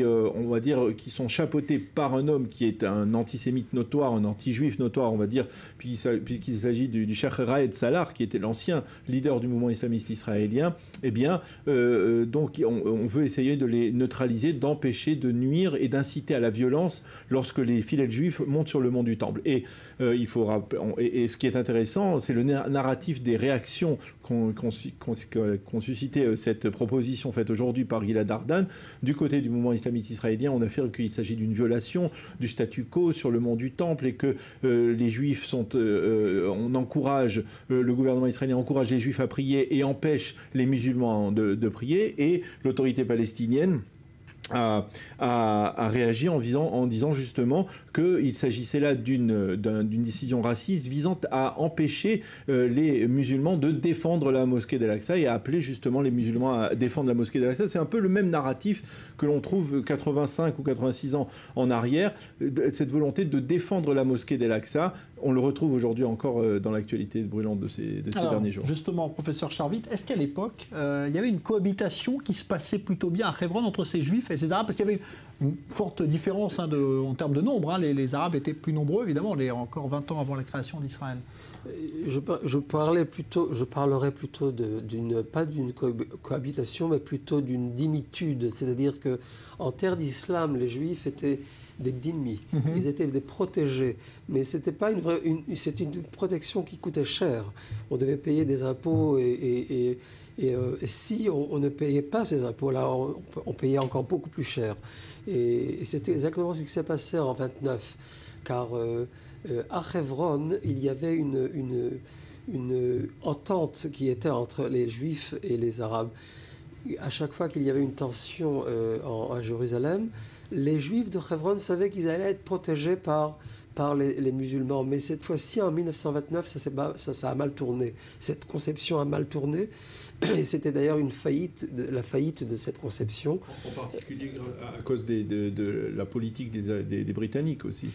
on va dire, qui sont chapeautés par un homme qui est un antisémite notoire, un anti-juif notoire, on va dire, puisqu'il s'agit du Cheikh Raed Salah, qui était l'ancien leader du mouvement islamiste israélien. Eh bien, donc on veut essayer de les neutraliser, d'empêcher, de nuire et d'inciter à la violence lorsque les fidèles juifs montent sur le mont du Temple. Et ce qui est intéressant, c'est le narratif des réactions qu'ont suscité cette proposition faite aujourd'hui par Gilad Ardan. Du côté du mouvement islamiste israélien, on affirme qu'il s'agit d'une violation du statu quo sur le mont du Temple et que les Juifs on encourage, le gouvernement israélien encourage les Juifs à prier et empêche les musulmans de prier, et l'autorité palestinienne a réagi en disant justement qu'il s'agissait là d'une décision raciste visant à empêcher les musulmans de défendre la mosquée d'Al-Aqsa et à appeler justement les musulmans à défendre la mosquée d'Al-Aqsa. C'est un peu le même narratif que l'on trouve 85 ou 86 ans en arrière, cette volonté de défendre la mosquée d'Al-Aqsa. On le retrouve aujourd'hui encore dans l'actualité brûlante de ces derniers jours. Justement, professeur Sharvit, est-ce qu'à l'époque, il y avait une cohabitation qui se passait plutôt bien à Hebron entre ces Juifs et ces Arabes? Parce qu'il y avait une forte différence en termes de nombre. Les Arabes étaient plus nombreux, évidemment, encore 20 ans avant la création d'Israël. Je parlerai plutôt pas d'une cohabitation, mais plutôt d'une dimitude. C'est-à-dire qu'en terre d'islam, les Juifs étaient des dhimmi, ils étaient des protégés, mais c'était pas c'était une protection qui coûtait cher. On devait payer des impôts et si on ne payait pas ces impôts-là, on payait encore beaucoup plus cher. Et c'était exactement ce qui s'est passé en 29, car à Hebron, il y avait une entente qui était entre les Juifs et les Arabes. À chaque fois qu'il y avait une tension à Jérusalem, les Juifs de Hebron savaient qu'ils allaient être protégés par par les musulmans. Mais cette fois-ci, en 1929, ça a mal tourné. Cette conception a mal tourné. Et c'était d'ailleurs la faillite de cette conception. En particulier à cause de la politique des Britanniques aussi.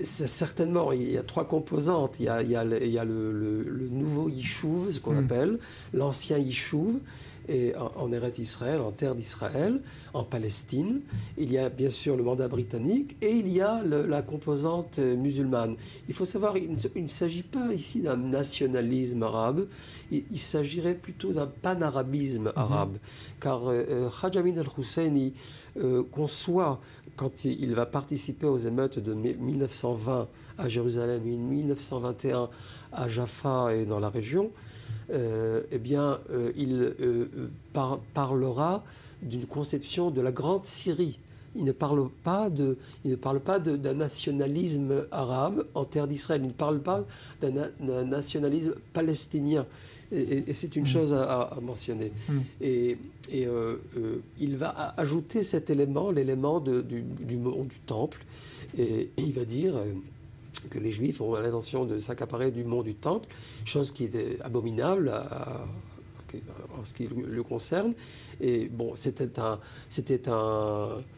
Certainement, il y a trois composantes. Il y a le nouveau Yishuv, ce qu'on appelle, l'ancien Yishuv, et en Eretz Israël, en terre d'Israël, en Palestine. Il y a bien sûr le mandat britannique et il y a la composante musulmane. Il faut savoir, il ne s'agit pas ici d'un nationalisme arabe, il s'agirait plutôt d'un panarabisme arabe. Car Haj Amin al-Husseini conçoit, quand il va participer aux émeutes de 1920 à Jérusalem et 1921 à Jaffa et dans la région, il parlera d'une conception de la Grande Syrie. Il ne parle pas d'un nationalisme arabe en terre d'Israël. Il ne parle pas d'un nationalisme palestinien. Et c'est une chose à mentionner. Et il va ajouter cet élément, l'élément du mont du Temple. Et il va dire que les Juifs ont l'intention de s'accaparer du mont du Temple, chose qui était abominable en ce qui le concerne. Et bon, c'était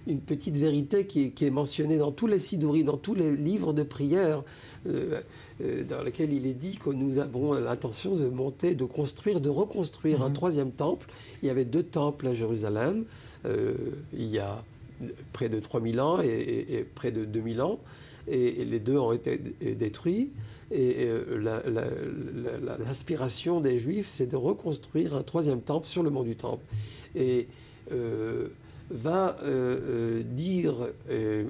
une petite vérité qui est mentionnée dans tous les sidouris, dans tous les livres de prière, dans lesquels il est dit que nous avons l'intention de monter, de construire, de reconstruire un troisième temple. Il y avait 2 temples à Jérusalem, il y a près de 3000 ans et près de 2000 ans. Et les 2 ont été détruits. Et l'aspiration des Juifs, c'est de reconstruire un 3e temple sur le mont du Temple. Et va dire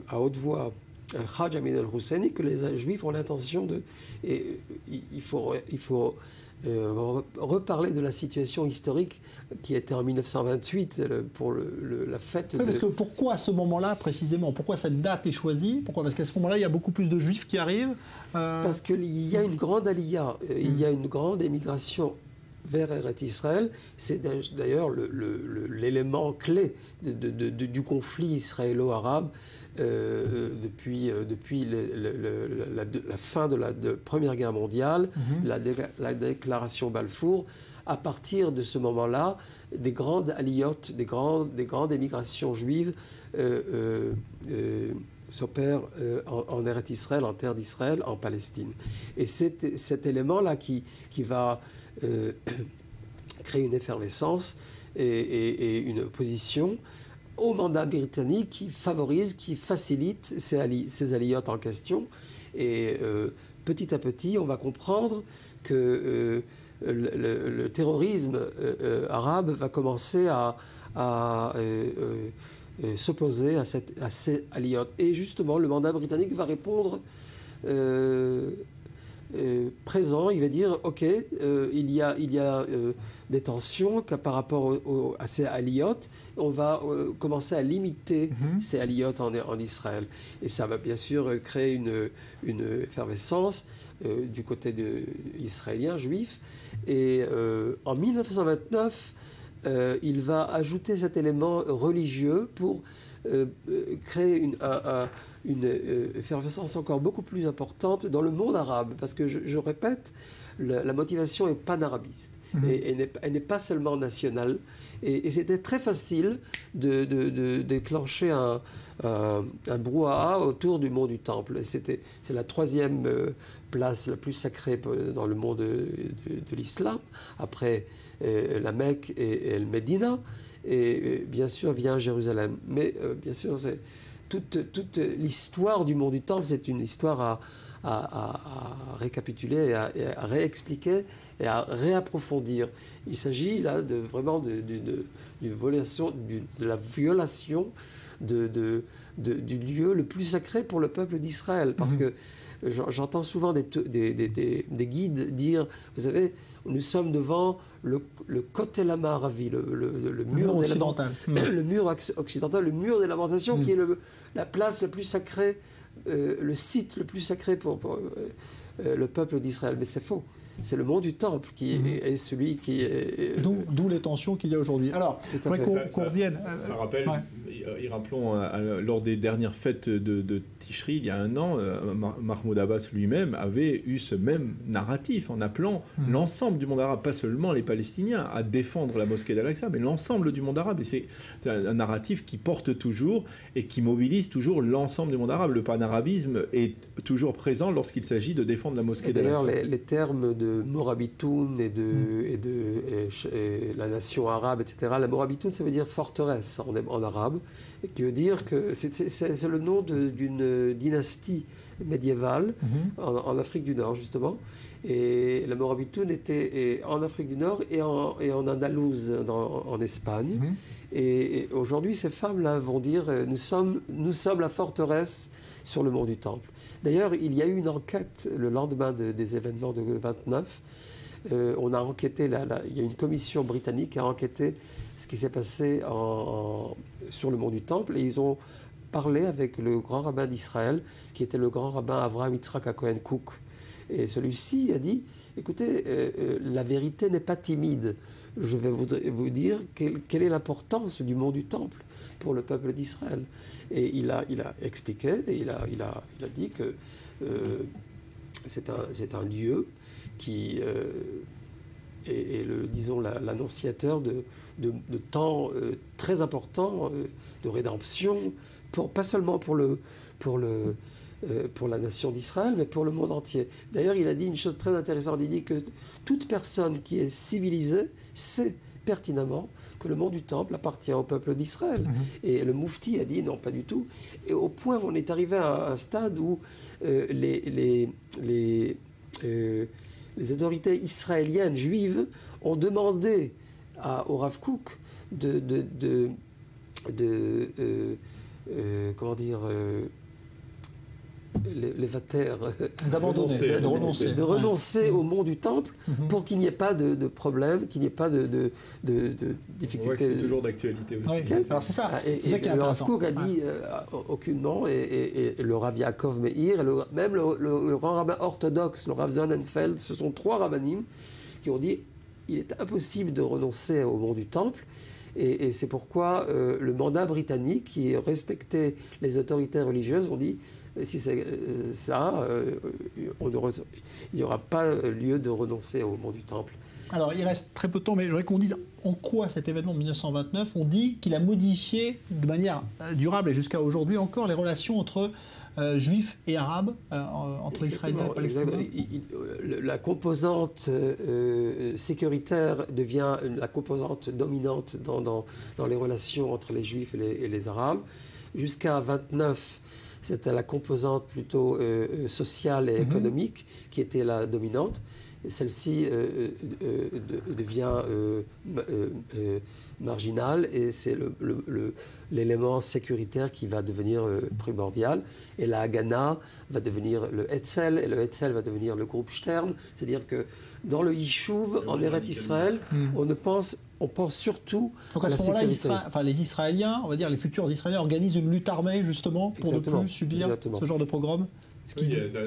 à haute voix Haj Amin al-Husseini que les Juifs ont l'intention de... Et il faut reparler de la situation historique qui était en 1928 pour la fête. Oui, parce que pourquoi à ce moment-là précisément? Pourquoi cette date est choisie? Pourquoi? Parce qu'à ce moment-là, il y a beaucoup plus de Juifs qui arrivent. Parce qu'il y a une grande aliyah, il y a une grande émigration vers Eretz Israël. C'est d'ailleurs l'élément clé du conflit israélo-arabe. Depuis la fin de la Première Guerre mondiale, la déclaration Balfour, à partir de ce moment-là, des grandes aliotes, des grandes émigrations juives s'opèrent en Eretz Israël, en terre d'Israël, en Palestine. Et c'est cet élément-là qui va créer une effervescence et une opposition au mandat britannique qui favorise, qui facilite ces aliotes en question. Et petit à petit, on va comprendre que le terrorisme arabe va commencer à s'opposer à ces aliotes. Et justement, le mandat britannique va répondre présent. Il va dire, OK, il y a des tensions par rapport à ces aliotes. On va commencer à limiter ces aliotes en Israël. Et ça va bien sûr créer une effervescence du côté israélien, juif. Et en 1929, il va ajouter cet élément religieux pour créer une effervescence encore beaucoup plus importante dans le monde arabe. Parce que, je répète, la motivation est panarabiste. Et elle n'est pas seulement nationale. Et c'était très facile de déclencher un brouhaha autour du mont du Temple. C'est la 3e place la plus sacrée dans le monde de l'islam, après la Mecque et le Médina. Et bien sûr vient Jérusalem. Mais bien sûr, c'est toute l'histoire du mont du Temple, c'est une histoire à récapituler, et à réexpliquer et à réapprofondir. Il s'agit là vraiment de la violation du lieu le plus sacré pour le peuple d'Israël. Parce que j'entends souvent des guides dire, vous savez, nous sommes devant le Kotel Amaravi, le mur occidental. Le mur occidental, le mur des lamentations, qui est la place la plus sacrée, le site le plus sacré pour le peuple d'Israël. Mais c'est faux. C'est le mont du Temple qui est celui qui est... D'où les tensions qu'il y a aujourd'hui. Alors, qu'on revienne... Ça rappelle Et rappelons, lors des dernières fêtes de Tishri, il y a un an, Mahmoud Abbas lui-même avait eu ce même narratif en appelant l'ensemble du monde arabe, pas seulement les Palestiniens, à défendre la mosquée d'Al-Aqsa, mais l'ensemble du monde arabe. Et c'est un narratif qui porte toujours et qui mobilise toujours l'ensemble du monde arabe. Le panarabisme est toujours présent lorsqu'il s'agit de défendre la mosquée d'Al-Aqsa. D'ailleurs, les termes de Morabitoun et la nation arabe, etc. La Morabitoun, ça veut dire forteresse en arabe, qui veut dire que c'est le nom d'une dynastie médiévale en Afrique du Nord, justement. Et la Morabitoun était en Afrique du Nord et en Andalouse, en Espagne. Et aujourd'hui, ces femmes-là vont dire nous sommes la forteresse sur le mont du Temple. D'ailleurs, il y a eu une enquête le lendemain des événements de 29. On a enquêté, il y a une commission britannique qui a enquêté ce qui s'est passé sur le mont du Temple, et ils ont parlé avec le grand rabbin d'Israël, qui était le grand rabbin Avraham Yitzhak Cohen Cook. Et celui-ci a dit, écoutez, la vérité n'est pas timide. Je vais vous dire quelle est l'importance du mont du Temple pour le peuple d'Israël. Et il a expliqué, et il a dit que c'est un lieu qui est l'annonciateur de temps très importants de rédemption, pas seulement pour la nation d'Israël, mais pour le monde entier. D'ailleurs, il a dit une chose très intéressante. Il dit que toute personne qui est civilisée sait pertinemment que le mont du Temple appartient au peuple d'Israël. Et le Moufti a dit non, pas du tout. Et au point où on est arrivé à un stade où les autorités israéliennes, juives, ont demandé au Rav Kook comment dire, les vatères, de renoncer au mont du Temple pour qu'il n'y ait pas de problème, qu'il n'y ait pas de difficultés. C'est toujours d'actualité aussi. Alors c'est ça. Et le Rav Kook a dit aucunement, et le Rav Yaakov Meir, même le grand rabbin orthodoxe, le Rav Sonnenfeld, ce sont 3 rabbinim qui ont dit il est impossible de renoncer au mont du Temple. Et c'est pourquoi le mandat britannique, qui respectait les autorités religieuses, ont dit si c'est ça, il n'y aura pas lieu de renoncer au mont du Temple. Alors, il reste très peu de temps, mais je voudrais qu'on dise en quoi cet événement de 1929, on dit qu'il a modifié de manière durable et jusqu'à aujourd'hui encore les relations entre juifs et arabes, entre Israéliens et Palestiniens. La composante sécuritaire devient la composante dominante dans les relations entre les juifs et les arabes. Jusqu'à 29, c'était la composante plutôt sociale et économique qui était la dominante. Celle-ci devient marginale et c'est l'élément sécuritaire qui va devenir primordial. Et la Haganah va devenir le Hetzel et le Hetzel va devenir le groupe Stern. C'est-à-dire que dans le Yishuv, en Eretz Israël, on pense surtout à la sécurité. Les Israéliens, on va dire les futurs Israéliens, organisent une lutte armée justement pour ne plus subir ce genre de pogrom.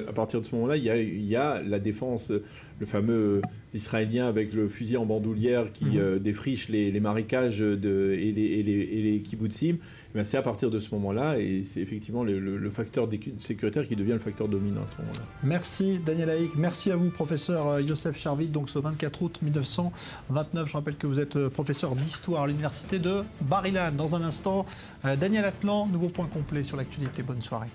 À partir de ce moment-là, il y a la défense, le fameux Israélien avec le fusil en bandoulière qui défriche les marécages et les kibbutzim. C'est à partir de ce moment-là, et c'est effectivement le facteur sécuritaire qui devient le facteur dominant à ce moment-là. Merci Daniel Haïk, merci à vous professeur Youssef Sharvit. Donc ce 24 août 1929, je rappelle que vous êtes professeur d'histoire à l'université de Bar-Ilan. Dans un instant, Daniel Atlan, nouveau point complet sur l'actualité. Bonne soirée.